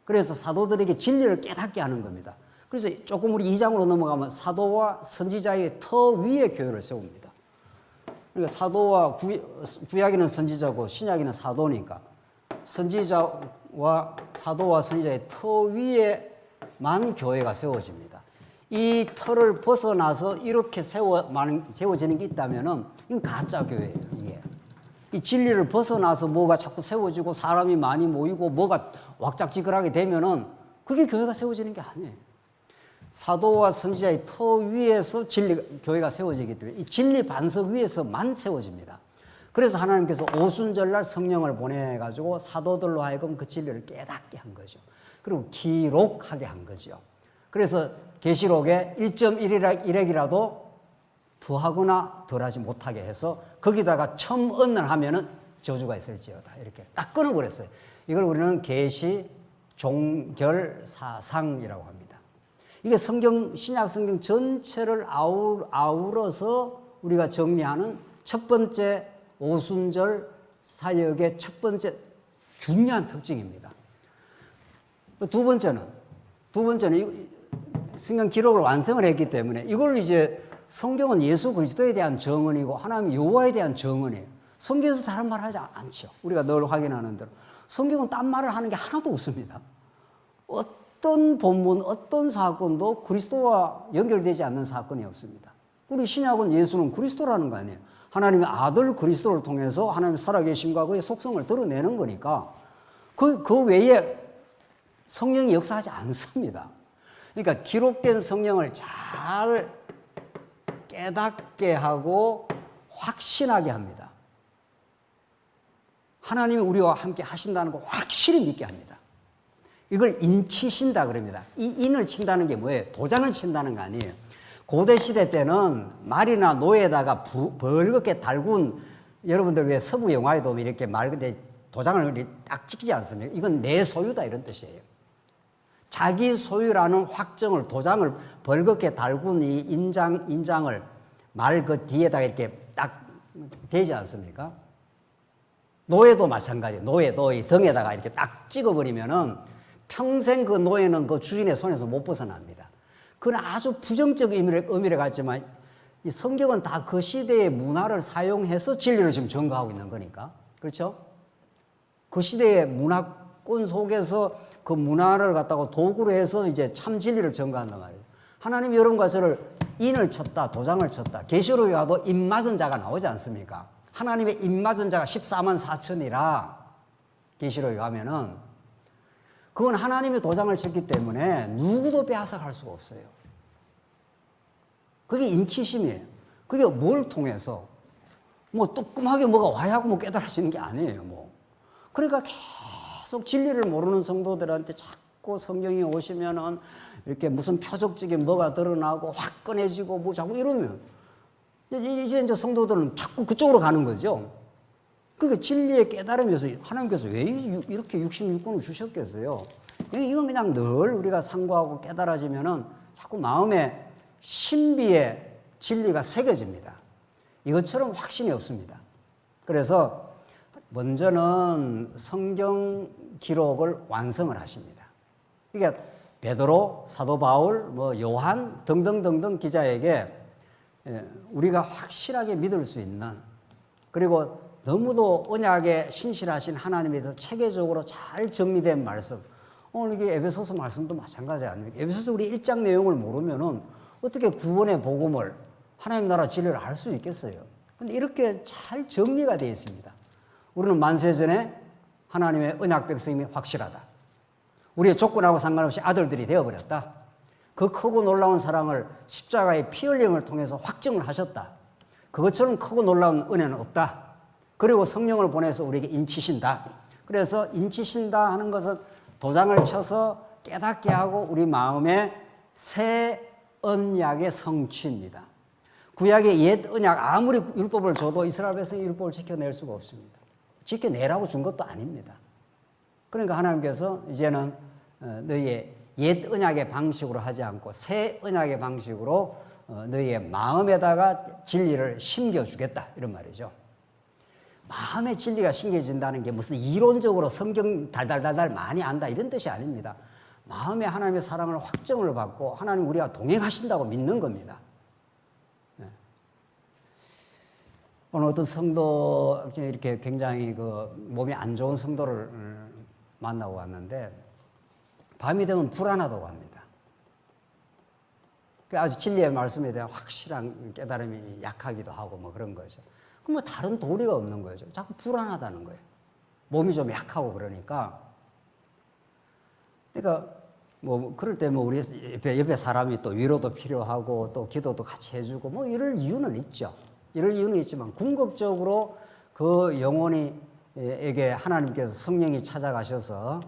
그래서 사도들에게 진리를 깨닫게 하는 겁니다. 그래서 조금 우리 2장으로 넘어가면 사도와 선지자의 터 위에 교회를 세웁니다. 그러니까 사도와 구약에는 선지자고 신약에는 사도니까 사도와 선지자의 터 위에만 교회가 세워집니다. 이 터를 벗어나서 이렇게 세워지는 게 있다면은 이건 가짜 교회예요. 이게. 이 진리를 벗어나서 뭐가 자꾸 세워지고 사람이 많이 모이고 뭐가 왁작지근하게 되면은 그게 교회가 세워지는 게 아니에요. 사도와 선지자의 터 위에서 교회가 세워지기 때문에 이 진리 반석 위에서만 세워집니다. 그래서 하나님께서 오순절날 성령을 보내가지고 사도들로 하여금 그 진리를 깨닫게 한 거죠. 그리고 기록하게 한 거죠. 그래서 계시록에 1.1획이라도 더하거나 덜하지 못하게 해서 거기다가 첨언을 하면은 저주가 있을지어다 이렇게 딱 끊어버렸어요. 이걸 우리는 계시 종결 사상이라고 합니다. 이게 신약 성경 전체를 아우러서 우리가 정리하는 첫 번째 오순절 사역의 첫 번째 중요한 특징입니다. 두 번째는 성경 기록을 완성을 했기 때문에 이걸 이제 성경은 예수 그리스도에 대한 정언이고 하나님 여호와에 대한 정언이에요. 성경에서 다른 말 하지 않죠. 우리가 늘 확인하는 대로 성경은 딴 말을 하는 게 하나도 없습니다. 어떤 본문, 어떤 사건도 그리스도와 연결되지 않는 사건이 없습니다. 우리 신약은 예수는 그리스도라는 거 아니에요. 하나님의 아들 그리스도를 통해서 하나님의 살아계심과 그의 속성을 드러내는 거니까 그 외에 성령이 역사하지 않습니다. 그러니까 기록된 성령을 잘 깨닫게 하고 확신하게 합니다. 하나님이 우리와 함께 하신다는 걸 확실히 믿게 합니다. 이걸 인치신다 그럽니다. 이 인을 친다는 게 뭐예요? 도장을 친다는 거 아니에요. 고대 시대 때는 말이나 노에다가 벌겋게 달군 여러분들 왜 서부 영화에도 이렇게 맑은데 도장을 딱 찍지 않습니까? 이건 내 소유다 이런 뜻이에요. 자기 소유라는 확정을 도장을 벌겋게 달군 이 인장을 말 그 뒤에다가 이렇게 딱 대지 않습니까? 노예도 마찬가지예요. 노예도 이 등에다가 이렇게 딱 찍어버리면은 평생 그 노예는 그 주인의 손에서 못 벗어납니다. 그건 아주 부정적 의미를 갖지만 이 성경은 다 그 시대의 문화를 사용해서 진리를 지금 전가하고 있는 거니까. 그렇죠? 그 시대의 문화권 속에서 그 문화를 갖다가 도구로 해서 이제 참 진리를 전가한단 말이에요. 하나님이 여러분과 저를 인을 쳤다, 도장을 쳤다. 계시록에 가도 입맞은 자가 나오지 않습니까? 하나님의 입맞은 자가 14만 4천이라 계시록에 가면은 그건 하나님의 도장을 쳤기 때문에 누구도 빼앗아갈 수가 없어요. 그게 인치심이에요. 그게 뭘 통해서 뭐 뜨끔하게 뭐가 와야 하고 뭐 깨달아지는 게 아니에요. 뭐 그러니까 계속 진리를 모르는 성도들한테 자꾸 성경이 오시면은 이렇게 무슨 표적적인 뭐가 드러나고 화끈해지고 뭐 자꾸 이러면 이제 성도들은 자꾸 그쪽으로 가는 거죠. 그러니까 진리의 깨달음에서 하나님께서 왜 이렇게 66권을 주셨겠어요? 이건 그냥 늘 우리가 상고하고 깨달아지면은 자꾸 마음에 신비의 진리가 새겨집니다. 이것처럼 확신이 없습니다. 그래서 먼저는 성경 기록을 완성을 하십니다. 그러니까 베드로, 사도 바울, 요한 등등등등 기자에게 우리가 확실하게 믿을 수 있는, 그리고 너무도 언약에 신실하신 하나님에 대해서 체계적으로 잘 정리된 말씀. 오늘 이게 에베소서 말씀도 마찬가지 아닙니까? 에베소서 우리 1장 내용을 모르면은 어떻게 구원의 복음을, 하나님 나라 진리를 알 수 있겠어요? 근데 이렇게 잘 정리가 되어 있습니다. 우리는 만세전에 하나님의 언약 백성임이 확실하다. 우리의 조건하고 상관없이 아들들이 되어버렸다. 그 크고 놀라운 사랑을 십자가의 피 흘림을 통해서 확증을 하셨다. 그것처럼 크고 놀라운 은혜는 없다. 그리고 성령을 보내서 우리에게 인치신다. 그래서 인치신다 하는 것은 도장을 쳐서 깨닫게 하고 우리 마음에 새 언약의 성취입니다. 구약의 옛 언약, 아무리 율법을 줘도 이스라엘 백성이 율법을 지켜낼 수가 없습니다. 지켜내라고 준 것도 아닙니다. 그러니까 하나님께서 이제는 너희의 옛 언약의 방식으로 하지 않고 새 언약의 방식으로 너희의 마음에다가 진리를 심겨주겠다, 이런 말이죠. 마음의 진리가 심겨진다는 게 무슨 이론적으로 성경 달달달달 많이 안다 이런 뜻이 아닙니다. 마음에 하나님의 사랑을 확정을 받고 하나님 우리가 동행하신다고 믿는 겁니다. 네. 오늘 어떤 성도 이렇게 굉장히 몸이 안 좋은 성도를 만나고 왔는데 밤이 되면 불안하다고 합니다. 아주 진리의 말씀에 대한 확실한 깨달음이 약하기도 하고 그런 거죠. 그럼 다른 도리가 없는 거죠. 자꾸 불안하다는 거예요. 몸이 좀 약하고 그러니까. 그러니까 그럴 때 우리 옆에 사람이 또 위로도 필요하고 또 기도도 같이 해주고 이럴 이유는 있죠. 이럴 이유는 있지만 궁극적으로 그 영혼에게 하나님께서 성령이 찾아가셔서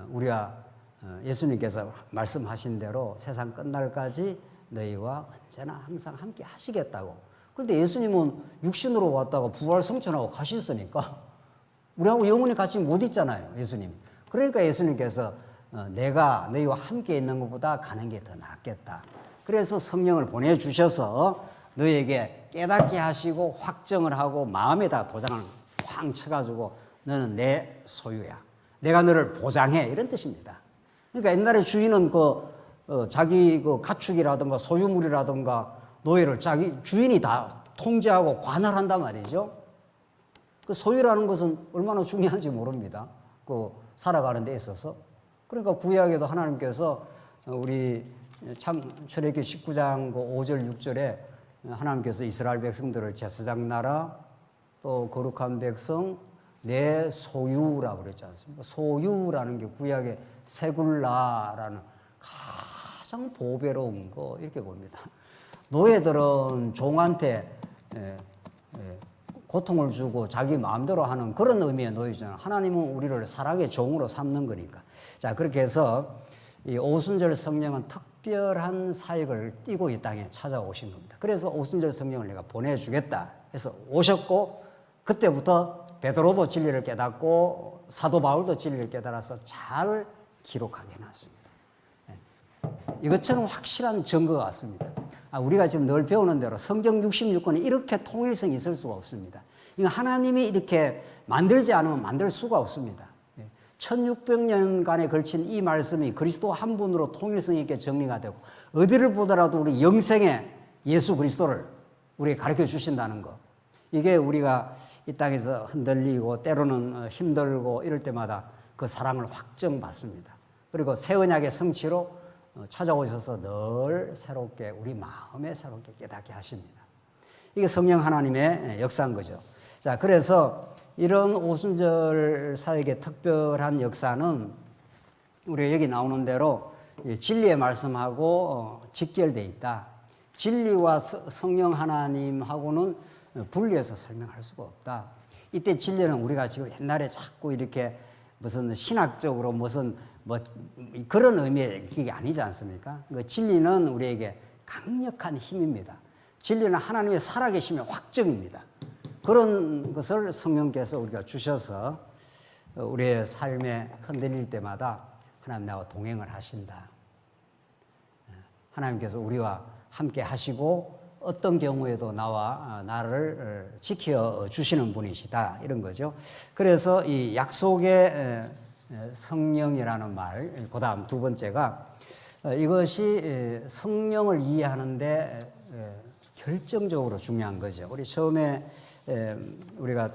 우리가 예수님께서 말씀하신 대로 세상 끝날까지 너희와 언제나 항상 함께 하시겠다고. 그런데 예수님은 육신으로 왔다가 부활 성천하고 가셨으니까 우리하고 영원히 같이 못 있잖아요, 예수님. 그러니까 예수님께서 내가 너희와 함께 있는 것보다 가는 게 더 낫겠다. 그래서 성령을 보내주셔서 너희에게 깨닫게 하시고 확정을 하고 마음에다 도장을 쾅 쳐가지고 너는 내 소유야. 내가 너를 보장해. 이런 뜻입니다. 그러니까 옛날에 주인은 자기 가축이라든가 소유물이라든가 노예를 자기 주인이 다 통제하고 관할한단 말이죠. 그 소유라는 것은 얼마나 중요한지 모릅니다. 살아가는 데 있어서. 그러니까 구약에도 하나님께서 우리 참 출애굽기 19장 5절 6절에 하나님께서 이스라엘 백성들을 제사장 나라 또 거룩한 백성 내 소유라고 그랬지 않습니까? 소유라는 게 구약의 세굴라라는 가장 보배로운 거 이렇게 봅니다. 노예들은 종한테 고통을 주고 자기 마음대로 하는 그런 의미의 노예잖아요. 하나님은 우리를 사랑의 종으로 삼는 거니까. 자, 그렇게 해서 이 오순절 성령은 특별한 사역을 띠고 이 땅에 찾아오신 겁니다. 그래서 오순절 성령을 내가 보내주겠다 해서 오셨고 그때부터 베드로도 진리를 깨닫고 사도 바울도 진리를 깨달아서 잘 기록하게 해놨습니다. 이것처럼 확실한 증거가 왔습니다. 우리가 지금 늘 배우는 대로 성경 66권이 이렇게 통일성이 있을 수가 없습니다. 이거 하나님이 이렇게 만들지 않으면 만들 수가 없습니다. 1600년간에 걸친 이 말씀이 그리스도 한 분으로 통일성 있게 정리가 되고 어디를 보더라도 우리 영생의 예수 그리스도를 우리에게 가르쳐 주신다는 것. 이게 우리가 이 땅에서 흔들리고 때로는 힘들고 이럴 때마다 그 사랑을 확정받습니다. 그리고 새 언약의 성취로 찾아오셔서 늘 새롭게 우리 마음에 새롭게 깨닫게 하십니다. 이게 성령 하나님의 역사인 거죠. 자, 그래서 이런 오순절 사역의 특별한 역사는 우리가 여기 나오는 대로 진리의 말씀하고 직결되어 있다. 진리와 성령 하나님하고는 분리해서 설명할 수가 없다. 이때 진리는 우리가 지금 옛날에 자꾸 이렇게 무슨 신학적으로 무슨 그런 의미의 그게 아니지 않습니까? 그 진리는 우리에게 강력한 힘입니다. 진리는 하나님의 살아계심의 확증입니다. 그런 것을 성령께서 우리가 주셔서 우리의 삶에 흔들릴 때마다 하나님 나와 동행을 하신다. 하나님께서 우리와 함께 하시고 어떤 경우에도 나를 지켜주시는 분이시다. 이런 거죠. 그래서 이 약속의 성령이라는 말, 그 다음 두 번째가 이것이 성령을 이해하는데 결정적으로 중요한 거죠. 우리 처음에 우리가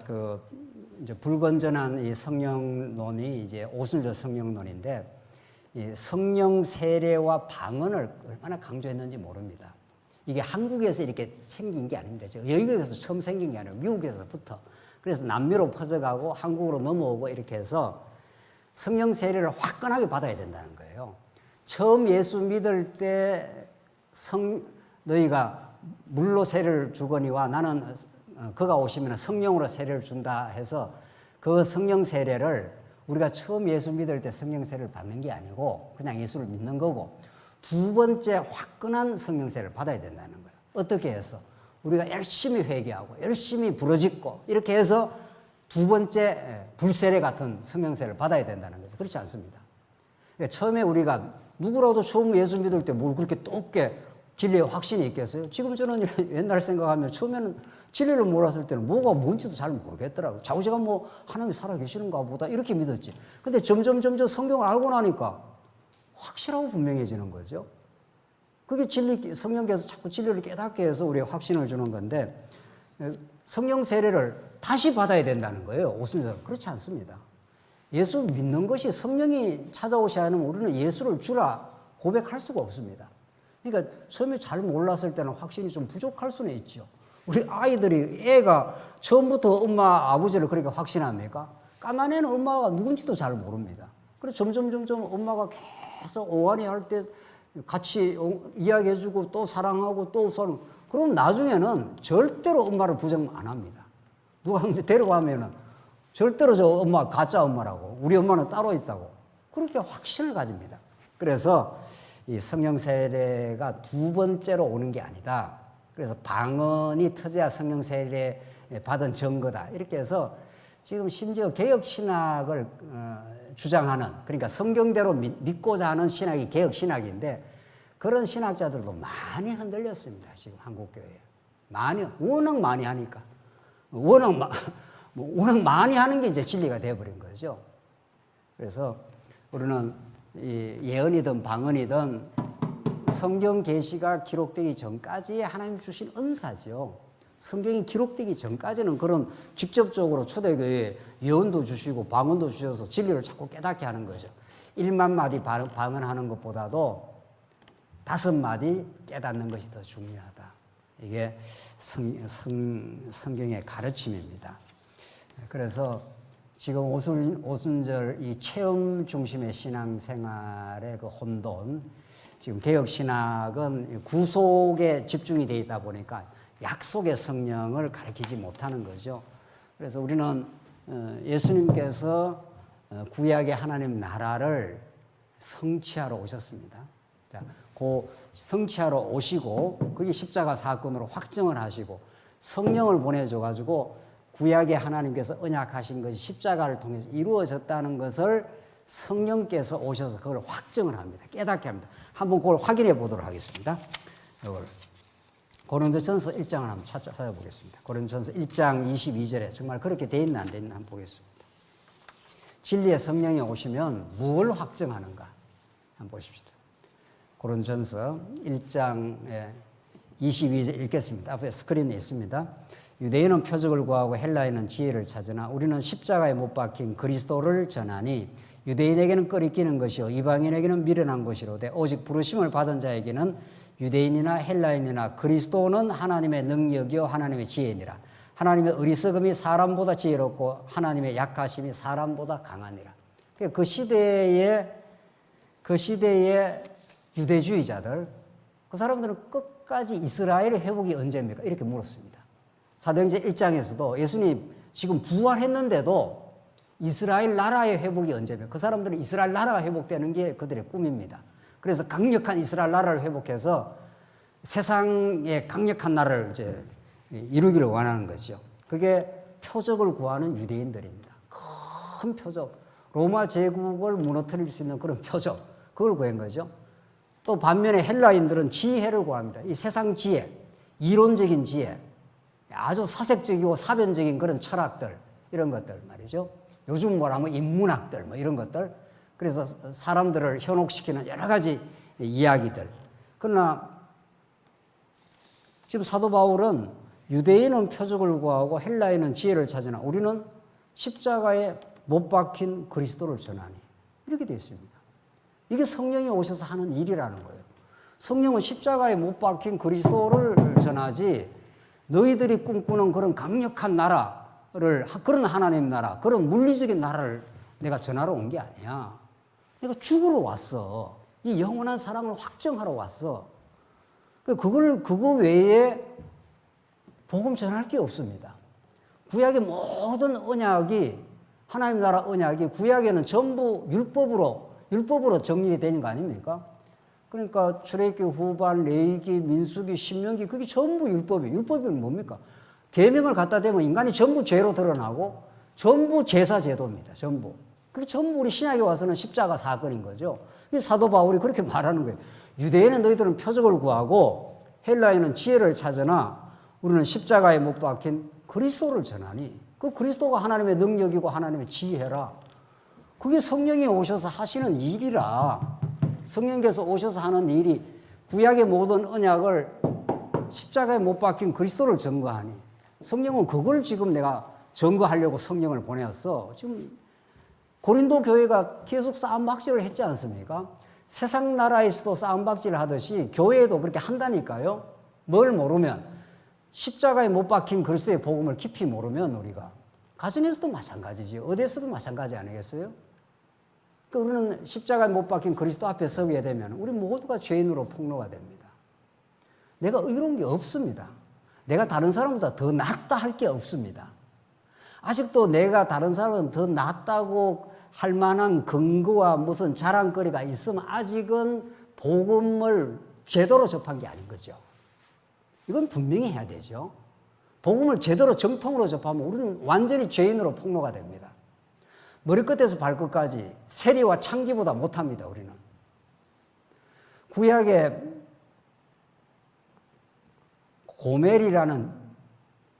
이제 불건전한 이 성령론이 이제 오순절 성령론인데 이 성령 세례와 방언을 얼마나 강조했는지 모릅니다. 이게 한국에서 이렇게 생긴 게 아닙니다. 여기에서 처음 생긴 게 아니고 미국에서부터. 그래서 남미로 퍼져가고 한국으로 넘어오고 이렇게 해서 성령 세례를 화끈하게 받아야 된다는 거예요. 처음 예수 믿을 때 너희가 물로 세례를 주거니와 나는 그가 오시면 성령으로 세례를 준다 해서 그 성령 세례를 우리가 처음 예수 믿을 때 성령 세례를 받는 게 아니고 그냥 예수를 믿는 거고 두 번째 화끈한 성령 세례를 받아야 된다는 거예요. 어떻게 해서? 우리가 열심히 회개하고 열심히 부르짖고 이렇게 해서 두 번째 불세례 같은 성령 세례를 받아야 된다는 거죠. 그렇지 않습니다. 그러니까 처음에 우리가 누구라도 처음 예수 믿을 때 뭘 그렇게 높게 진리에 확신이 있겠어요? 지금 저는 옛날 생각하면 처음에는 진리를 몰랐을 때는 뭐가 뭔지도 잘 모르겠더라고요. 자우지가 하나님이 살아계시는가 보다 이렇게 믿었지. 근데 점점 성경을 알고 나니까 확실하고 분명해지는 거죠. 그게 성령께서 자꾸 진리를 깨닫게 해서 우리의 확신을 주는 건데 성령 세례를 다시 받아야 된다는 거예요. 오순절. 그렇지 않습니다. 예수 믿는 것이 성령이 찾아오셔야 하면 우리는 예수를 주라 고백할 수가 없습니다. 그러니까 처음에 잘 몰랐을 때는 확신이 좀 부족할 수는 있죠. 우리 애가 처음부터 엄마, 아버지를 그렇게 확신합니까? 까만 애는 엄마가 누군지도 잘 모릅니다. 그래서 점점 엄마가 계속 오한이 할 때 같이 이야기해주고 또 사랑하고 또 그럼 나중에는 절대로 엄마를 부정 안 합니다. 누가 데려가면은 절대로 저 엄마 가짜 엄마라고 우리 엄마는 따로 있다고 그렇게 확신을 가집니다. 그래서 이 성령 세례가 두 번째로 오는 게 아니다. 그래서 방언이 터져야 성령 세례 받은 증거다. 이렇게 해서 지금 심지어 개혁 신학을 주장하는 그러니까 성경대로 믿고자 하는 신학이 개혁 신학인데 그런 신학자들도 많이 흔들렸습니다. 지금 한국 교회에 워낙 많이 하니까 워낙 많이 하는 게 이제 진리가 되어버린 거죠. 그래서 우리는 이 예언이든 방언이든 성경 계시가 기록되기 전까지 하나님 주신 은사죠. 성경이 기록되기 전까지는 그런 직접적으로 초대교회에 예언도 주시고 방언도 주셔서 진리를 자꾸 깨닫게 하는 거죠. 1만 마디 방언하는 것보다도 5마디 깨닫는 것이 더 중요하다. 이게 성경의 가르침입니다. 그래서 지금 오순절 이 체험 중심의 신앙생활의 그 혼돈, 지금 개혁신학은 구속에 집중이 되어 있다 보니까 약속의 성령을 가르치지 못하는 거죠. 그래서 우리는 예수님께서 구약의 하나님 나라를 성취하러 오셨습니다. 그 성취하러 오시고 그게 십자가 사건으로 확정을 하시고 성령을 보내줘가지고 구약의 하나님께서 언약하신 것이 십자가를 통해서 이루어졌다는 것을 성령께서 오셔서 그걸 확정을 합니다. 깨닫게 합니다. 한번 그걸 확인해 보도록 하겠습니다. 이걸 고린도전서 1장을 한번 찾아보겠습니다. 고린도전서 1장 22절에 정말 그렇게 돼 있나 안 돼 있나 한번 보겠습니다. 진리의 성령이 오시면 뭘 확정하는가 한번 보십시다. 고린도전서 1장 22절 읽겠습니다. 앞에 스크린에 있습니다. 유대인은 표적을 구하고 헬라인은 지혜를 찾으나 우리는 십자가에 못 박힌 그리스도를 전하니 유대인에게는 끓이기는 것이요 이방인에게는 미련한 것이로되 오직 부르심을 받은 자에게는 유대인이나 헬라인이나 그리스도는 하나님의 능력이요 하나님의 지혜니라. 하나님의 어리석음이 사람보다 지혜롭고 하나님의 약하심이 사람보다 강하니라. 그 시대의 유대주의자들 그 사람들은 끝까지 이스라엘의 회복이 언제입니까? 이렇게 물었습니다. 사도행전 1장에서도 예수님 지금 부활했는데도 이스라엘 나라의 회복이 언제입니까? 그 사람들은 이스라엘 나라가 회복되는 게 그들의 꿈입니다. 그래서 강력한 이스라엘 나라를 회복해서 세상의 강력한 나라를 이제 이루기를 원하는 거죠. 그게 표적을 구하는 유대인들입니다. 큰 표적, 로마 제국을 무너뜨릴 수 있는 그런 표적, 그걸 구한 거죠. 또 반면에 헬라인들은 지혜를 구합니다. 이 세상 지혜, 이론적인 지혜, 아주 사색적이고 사변적인 그런 철학들, 이런 것들 말이죠. 요즘 뭐라면 인문학들, 뭐 이런 것들. 그래서 사람들을 현혹시키는 여러 가지 이야기들. 그러나 지금 사도 바울은 유대인은 표적을 구하고 헬라인은 지혜를 찾으나 우리는 십자가에 못 박힌 그리스도를 전하니. 이렇게 되어 있습니다. 이게 성령이 오셔서 하는 일이라는 거예요. 성령은 십자가에 못 박힌 그리스도를 전하지 너희들이 꿈꾸는 그런 강력한 나라를, 그런 하나님 나라, 그런 물리적인 나라를 내가 전하러 온 게 아니야. 내가 죽으러 왔어. 이 영원한 사랑을 확정하러 왔어. 그거 외에 복음 전할 게 없습니다. 구약의 모든 언약이, 하나님 나라 언약이 구약에는 전부 율법으로 정리되는 거 아닙니까? 그러니까 출애굽기 후반, 레위기, 민수기, 신명기 그게 전부 율법이에요. 율법이 뭡니까? 계명을 갖다 대면 인간이 전부 죄로 드러나고 전부 제사 제도입니다. 전부. 그게 전부 우리 신약에 와서는 십자가 사건인 거죠. 사도 바울이 그렇게 말하는 거예요. 유대인은 너희들은 표적을 구하고 헬라인은 지혜를 찾으나 우리는 십자가에 못 박힌 그리스도를 전하니 그 그리스도가 하나님의 능력이고 하나님의 지혜라. 그게 성령이 오셔서 하시는 일이라. 성령께서 오셔서 하는 일이 구약의 모든 언약을 십자가에 못 박힌 그리스도를 증거하니 성령은 그걸 지금 내가 증거하려고 성령을 보내었어. 지금 고린도 교회가 계속 싸움박질을 했지 않습니까? 세상 나라에서도 싸움박질을 하듯이 교회도 그렇게 한다니까요. 뭘 모르면 십자가에 못 박힌 그리스도의 복음을 깊이 모르면 우리가 가정에서도 마찬가지지 어디에서도 마찬가지 아니겠어요? 우리는 십자가에 못 박힌 그리스도 앞에 서게 되면 우리 모두가 죄인으로 폭로가 됩니다. 내가 의로운 게 없습니다. 내가 다른 사람보다 더 낫다 할 게 없습니다. 아직도 내가 다른 사람은 더 낫다고 할 만한 근거와 무슨 자랑거리가 있으면 아직은 복음을 제대로 접한 게 아닌 거죠. 이건 분명히 해야 되죠. 복음을 제대로 정통으로 접하면 우리는 완전히 죄인으로 폭로가 됩니다. 머리끝에서 발끝까지 세리와 창기보다 못합니다. 우리는. 구약에 고멜이라는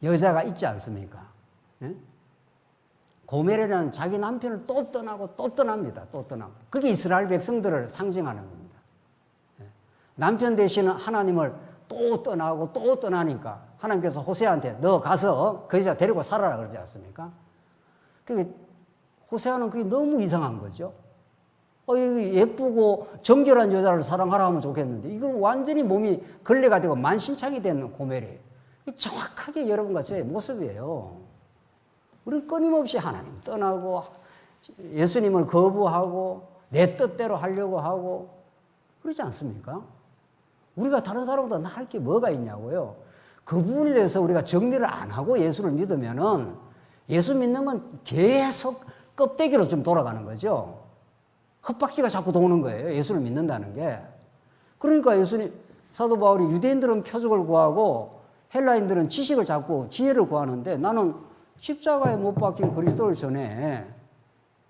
여자가 있지 않습니까? 예? 고멜이라는 자기 남편을 또 떠나고 또 떠납니다. 또 떠나고. 그게 이스라엘 백성들을 상징하는 겁니다. 예? 남편 대신은 하나님을 또 떠나고 또 떠나니까 하나님께서 호세아한테 너 가서 그 여자 데리고 살아라 그러지 않습니까? 그게 호세아는 그게 너무 이상한 거죠. 예쁘고 정결한 여자를 사랑하라 하면 좋겠는데 이건 완전히 몸이 걸레가 되고 만신창이 된 고멜이에요. 정확하게 여러분과 저의 모습이에요. 우리는 끊임없이 하나님 떠나고 예수님을 거부하고 내 뜻대로 하려고 하고 그러지 않습니까? 우리가 다른 사람보다 나을 게 뭐가 있냐고요. 그 부분에 대해서 우리가 정리를 안 하고 예수를 믿으면은 예수 믿는 건 계속 껍데기로 좀 돌아가는 거죠. 헛바퀴가 자꾸 도는 거예요. 예수를 믿는다는 게. 그러니까 예수님, 사도 바울이 유대인들은 표적을 구하고 헬라인들은 지식을 찾고 지혜를 구하는데 나는 십자가에 못 박힌 그리스도를 전해.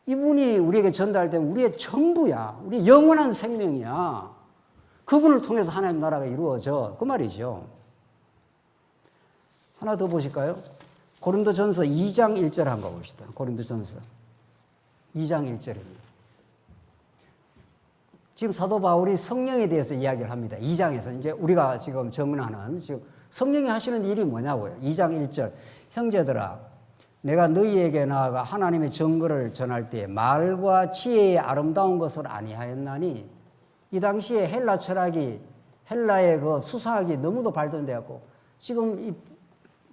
이분이 우리에게 전달된 우리의 전부야. 우리 영원한 생명이야. 그분을 통해서 하나님 나라가 이루어져. 그 말이죠. 하나 더 보실까요? 고린도전서 2장 1절 한번 봅시다. 고린도전서 2장 1절입니다. 지금 사도 바울이 성령에 대해서 이야기를 합니다. 2장에서 이제 우리가 지금 정문하는 지금 성령이 하시는 일이 뭐냐고요. 2장 1절. 형제들아, 내가 너희에게 나아가 하나님의 증거를 전할 때에 말과 지혜의 아름다운 것을 아니하였나니 이 당시에 헬라 철학이 헬라의 그 수사학이 너무도 발전되었고 지금 이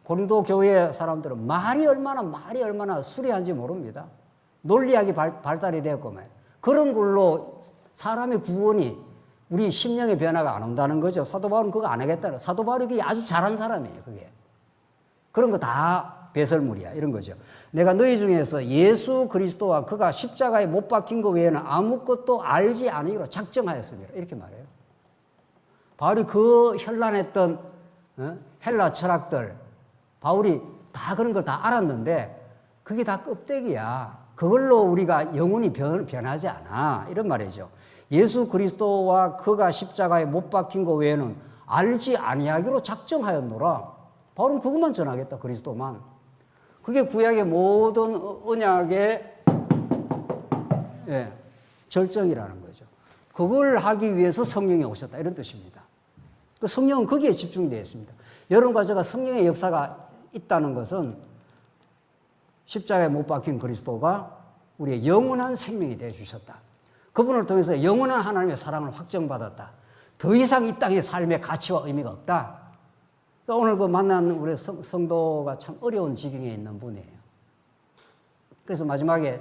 고린도 교회 사람들은 말이 얼마나 수리한지 모릅니다. 논리학이 발달이 되었고 그런 걸로 사람의 구원이 우리 심령의 변화가 안 온다는 거죠. 사도 바울은 그거 안 하겠다는. 사도 바울이 그게 아주 잘한 사람이에요. 그게 그런 거 다 배설물이야 이런 거죠. 내가 너희 중에서 예수 그리스도와 그가 십자가에 못 박힌 것 외에는 아무것도 알지 않으기로 작정하였습니다. 이렇게 말해요. 바울이 그 현란했던 헬라 철학들, 바울이 다 그런 걸 다 알았는데 그게 다 껍데기야. 그걸로 우리가 영혼이 변하지 않아. 이런 말이죠. 예수 그리스도와 그가 십자가에 못 박힌 것 외에는 알지 아니하기로 작정하였노라. 바울은 그것만 전하겠다. 그리스도만. 그게 구약의 모든 언약의 절정이라는 거죠. 그걸 하기 위해서 성령이 오셨다. 이런 뜻입니다. 그 성령은 거기에 집중이 되어 있습니다. 여러분과 제가 성령의 역사가 있다는 것은 십자가에 못 박힌 그리스도가 우리의 영원한 생명이 되어 주셨다. 그분을 통해서 영원한 하나님의 사랑을 확정받았다. 더 이상 이 땅의 삶의 가치와 의미가 없다. 오늘 그 만난 우리 성도가 참 어려운 지경에 있는 분이에요. 그래서 마지막에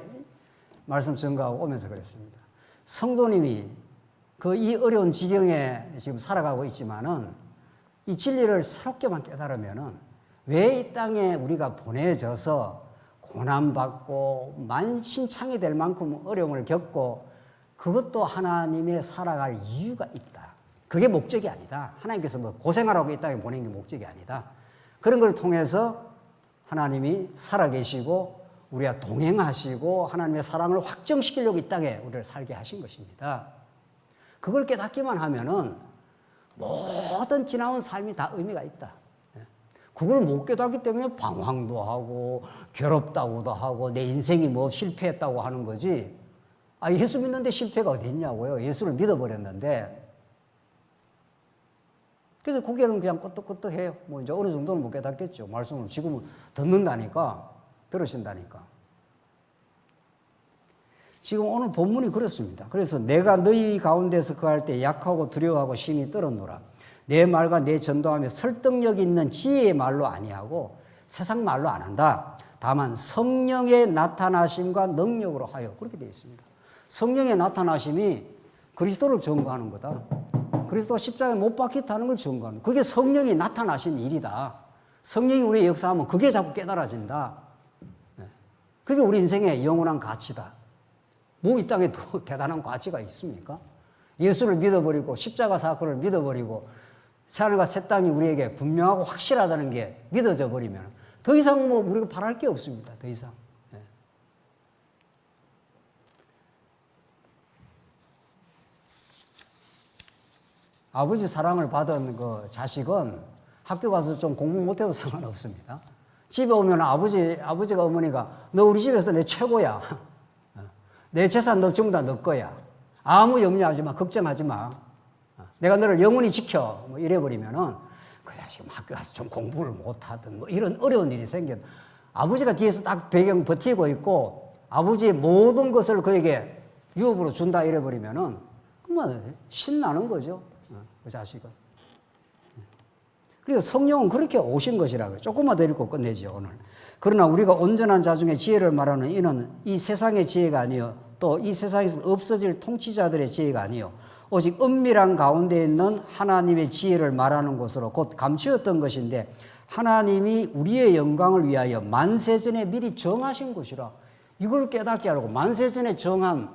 말씀 전가하고 오면서 그랬습니다. 성도님이 이 어려운 지경에 지금 살아가고 있지만은 이 진리를 새롭게만 깨달으면은 왜 이 땅에 우리가 보내져서 고난받고 만신창이 될 만큼 어려움을 겪고 그것도 하나님의 살아갈 이유가 있다. 그게 목적이 아니다. 하나님께서 뭐 고생하라고 이 땅에 보낸 게 목적이 아니다. 그런 걸 통해서 하나님이 살아계시고 우리와 동행하시고 하나님의 사랑을 확정시키려고 이 땅에 우리를 살게 하신 것입니다. 그걸 깨닫기만 하면은 모든 지나온 삶이 다 의미가 있다. 그걸 못 깨닫기 때문에 방황도 하고 괴롭다고도 하고 내 인생이 뭐 실패했다고 하는 거지. 예수 믿는데 실패가 어디 있냐고요. 예수를 믿어버렸는데. 그래서 고개는 그냥 끄덕끄덕해요. 뭐 이제 어느 정도는 못 깨닫겠죠. 말씀을 지금은 듣는다니까, 들으신다니까. 지금 오늘 본문이 그렇습니다. 그래서 내가 너희 가운데서 거할 때 약하고 두려워하고 심히 떨었노라. 내 말과 내 전도하며 설득력 있는 지혜의 말로 아니하고 세상 말로 안 한다. 다만 성령의 나타나심과 능력으로 하여. 그렇게 되어 있습니다. 성령의 나타나심이 그리스도를 증거하는 거다. 그리스도가 십자가에 못 박혔다는 걸 증거하는 거다. 그게 성령이 나타나신 일이다. 성령이 우리의 역사하면 그게 자꾸 깨달아진다. 그게 우리 인생의 영원한 가치다. 뭐 이 땅에 더 대단한 가치가 있습니까? 예수를 믿어버리고 십자가 사건을 믿어버리고 새하늘과 새 땅이 우리에게 분명하고 확실하다는 게 믿어져 버리면 더 이상 뭐 우리가 바랄 게 없습니다. 더 이상. 아버지 사랑을 받은 그 자식은 학교 가서 좀 공부 못해도 상관없습니다. 집에 오면 아버지가 어머니가 너 우리 집에서 내 최고야. 내 재산 너 전부 다 너 거야. 아무 염려하지 마. 걱정하지 마. 내가 너를 영원히 지켜. 뭐 이래버리면은 그 자식 학교 가서 좀 공부를 못하든 뭐 이런 어려운 일이 생겨. 아버지가 뒤에서 딱 배경 버티고 있고 아버지의 모든 것을 그에게 유업으로 준다 이래버리면은 그만 신나는 거죠. 그 자식은. 그래서 성령은 그렇게 오신 것이라고요. 조금만 더 읽고 끝내죠, 오늘. 그러나 우리가 온전한 자중의 지혜를 말하는 이는 이 세상의 지혜가 아니요 또 이 세상에서 없어질 통치자들의 지혜가 아니요 오직 은밀한 가운데 있는 하나님의 지혜를 말하는 것으로 곧 감추었던 것인데 하나님이 우리의 영광을 위하여 만세전에 미리 정하신 것이라. 이걸 깨닫게 하라고. 만세전에 정한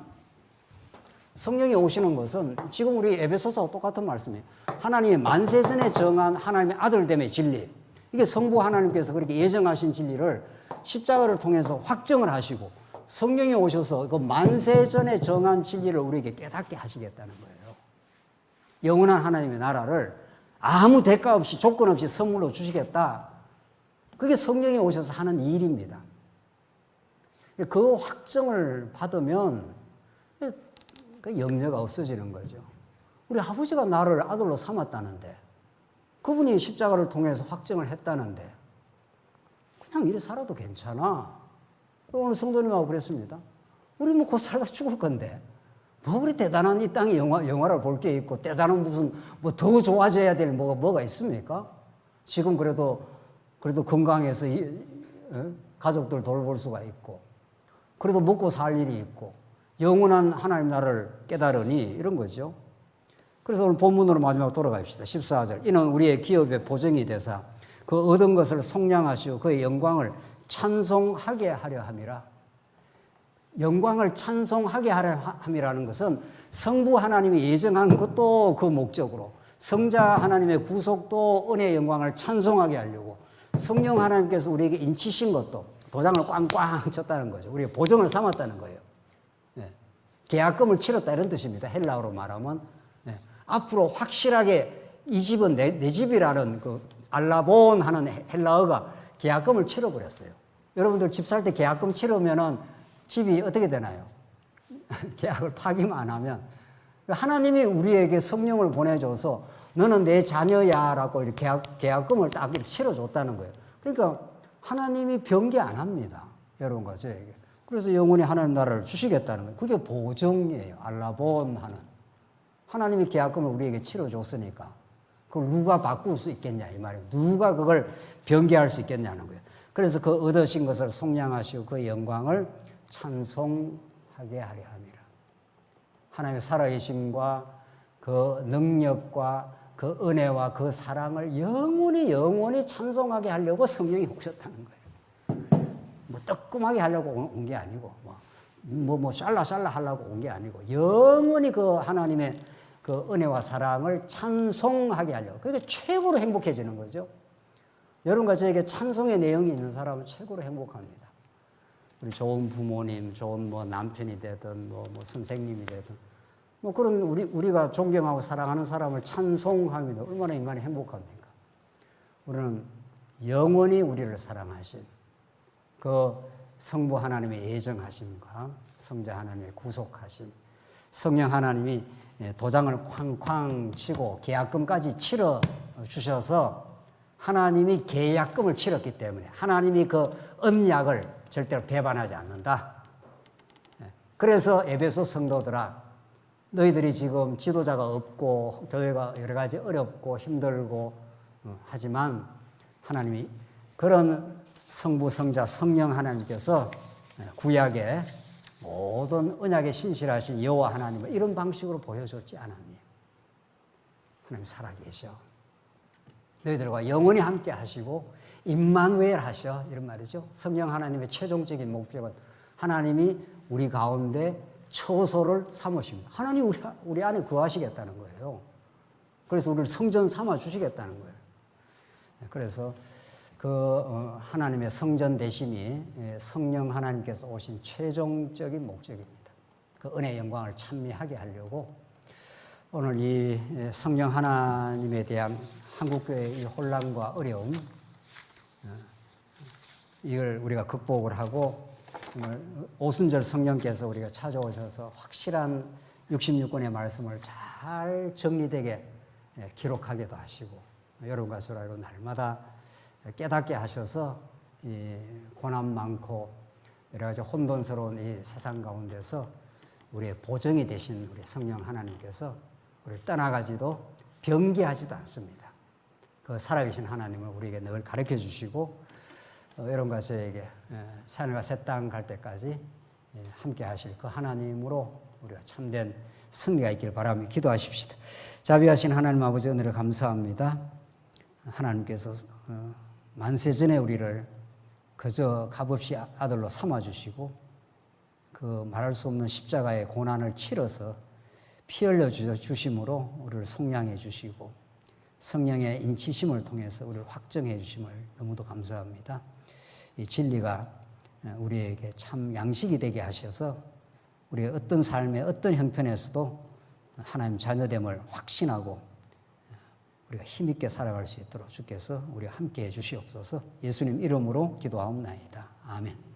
성령이 오시는 것은 지금 우리 에베소서와 똑같은 말씀이에요. 하나님이 만세전에 정한 하나님의 아들됨의 진리. 이게 성부 하나님께서 그렇게 예정하신 진리를 십자가를 통해서 확정을 하시고 성령이 오셔서 그 만세전에 정한 진리를 우리에게 깨닫게 하시겠다는 거예요. 영원한 하나님의 나라를 아무 대가 없이 조건 없이 선물로 주시겠다. 그게 성령이 오셔서 하는 일입니다. 그 확정을 받으면 그 염려가 없어지는 거죠. 우리 아버지가 나를 아들로 삼았다는데 그분이 십자가를 통해서 확정을 했다는데 그냥 이래 살아도 괜찮아. 오늘 성도님하고 그랬습니다. 우리 뭐 곧 살다 죽을 건데 뭐 우리 대단한 이 땅에 영화를 볼 게 있고 대단한 무슨 뭐 더 좋아져야 될 뭐가 있습니까? 지금 그래도 건강해서 가족들 돌볼 수가 있고 그래도 먹고 살 일이 있고 영원한 하나님 나라를 깨달으니 이런 거죠. 그래서 오늘 본문으로 마지막 돌아갑시다. 14절. 이는 우리의 기업의 보증이 되사 그 얻은 것을 속량하시고 그의 영광을 찬송하게 하려 함이라. 영광을 찬송하게 하려 함이라는 것은 성부 하나님이 예정한 것도 그 목적으로 성자 하나님의 구속도 은혜의 영광을 찬송하게 하려고 성령 하나님께서 우리에게 인치신 것도 도장을 꽝꽝 쳤다는 거죠. 우리가 보증을 삼았다는 거예요. 계약금을 치렀다 이런 뜻입니다. 헬라어로 말하면. 앞으로 확실하게 이 집은 내 집이라는 그 알라본 하는 헬라어가 계약금을 치러버렸어요. 여러분들 집 살 때 계약금 치르면은 집이 어떻게 되나요? 계약을 파기만 안 하면. 하나님이 우리에게 성령을 보내줘서 너는 내 자녀야라고 이렇게 계약금을 딱 이렇게 치러줬다는 거예요. 그러니까 하나님이 변개 안 합니다. 여러분과 저에게. 그래서 영원히 하나님 나라를 주시겠다는 거예요. 그게 보증이에요. 알라본 하는. 하나님이 계약금을 우리에게 치러줬으니까 그걸 누가 바꿀 수 있겠냐 이 말이에요. 누가 그걸 변개할 수 있겠냐는 거예요. 그래서 그 얻으신 것을 속량하시고 그 영광을 찬송하게 하려 함이라. 하나님의 살아계심과 그 능력과 그 은혜와 그 사랑을 영원히 찬송하게 하려고 성령이 오셨다는 거예요. 뭐 뜨끔하게 하려고 온 게 아니고 뭐 샬라샬라 하려고 온 게 아니고 영원히 그 하나님의 그 은혜와 사랑을 찬송하게 하려고. 그게 최고로 행복해지는 거죠. 여러분과 저에게 찬송의 내용이 있는 사람은 최고로 행복합니다. 우리 좋은 부모님, 좋은 뭐 남편이 되든 뭐 선생님이 되든 뭐 그런 우리가 존경하고 사랑하는 사람을 찬송하면 얼마나 인간이 행복합니까? 우리는 영원히 우리를 사랑하신 그 성부 하나님의 예정하심과 성자 하나님의 구속하심, 성령 하나님이 도장을 쾅쾅 치고 계약금까지 치러 주셔서 하나님이 계약금을 치렀기 때문에 하나님이 그 언약을 절대로 배반하지 않는다. 그래서 에베소 성도들아, 너희들이 지금 지도자가 없고 교회가 여러 가지 어렵고 힘들고 하지만 하나님이 그런 성부, 성자, 성령 하나님께서 구약에 모든 언약에 신실하신 여호와 하나님을 이런 방식으로 보여줬지 않았니? 하나님 살아계셔. 너희들과 영원히 함께 하시고 임마누엘 하셔. 이런 말이죠. 성령 하나님의 최종적인 목적은 하나님이 우리 가운데 처소를 삼으십니다. 하나님 우리 안에 거하시겠다는 거예요. 그래서 우리를 성전 삼아 주시겠다는 거예요. 그래서 그 하나님의 성전 되심이 성령 하나님께서 오신 최종적인 목적입니다. 그 은혜의 영광을 찬미하게 하려고 오늘 이 성령 하나님에 대한 한국교회의 이 혼란과 어려움, 이걸 우리가 극복을 하고 오순절 성령께서 우리가 찾아오셔서 확실한 66권의 말씀을 잘 정리되게 기록하게도 하시고 여러분과 저로 날마다 깨닫게 하셔서 이 고난 많고 여러 가지 혼돈스러운 이 세상 가운데서 우리의 보정이 되신 우리 성령 하나님께서 우리를 떠나가지도 변개하지도 않습니다. 그 살아계신 하나님을 우리에게 늘 가르쳐 주시고 여러분과 저에게 하늘과 새 땅 갈 때까지 함께 하실 그 하나님으로 우리가 참된 승리가 있기를 바라며 기도하십시다. 자비하신 하나님 아버지 은혜를 감사합니다. 하나님께서 만세전에 우리를 그저 값없이 아들로 삼아주시고 그 말할 수 없는 십자가의 고난을 치러서 피 흘려 주심으로 우리를 속량해 주시고 성령의 인치심을 통해서 우리를 확정해 주심을 너무도 감사합니다. 이 진리가 우리에게 참 양식이 되게 하셔서 우리의 어떤 삶의 어떤 형편에서도 하나님 자녀됨을 확신하고 우리가 힘있게 살아갈 수 있도록 주께서 우리와 함께 해 주시옵소서. 예수님 이름으로 기도하옵나이다. 아멘.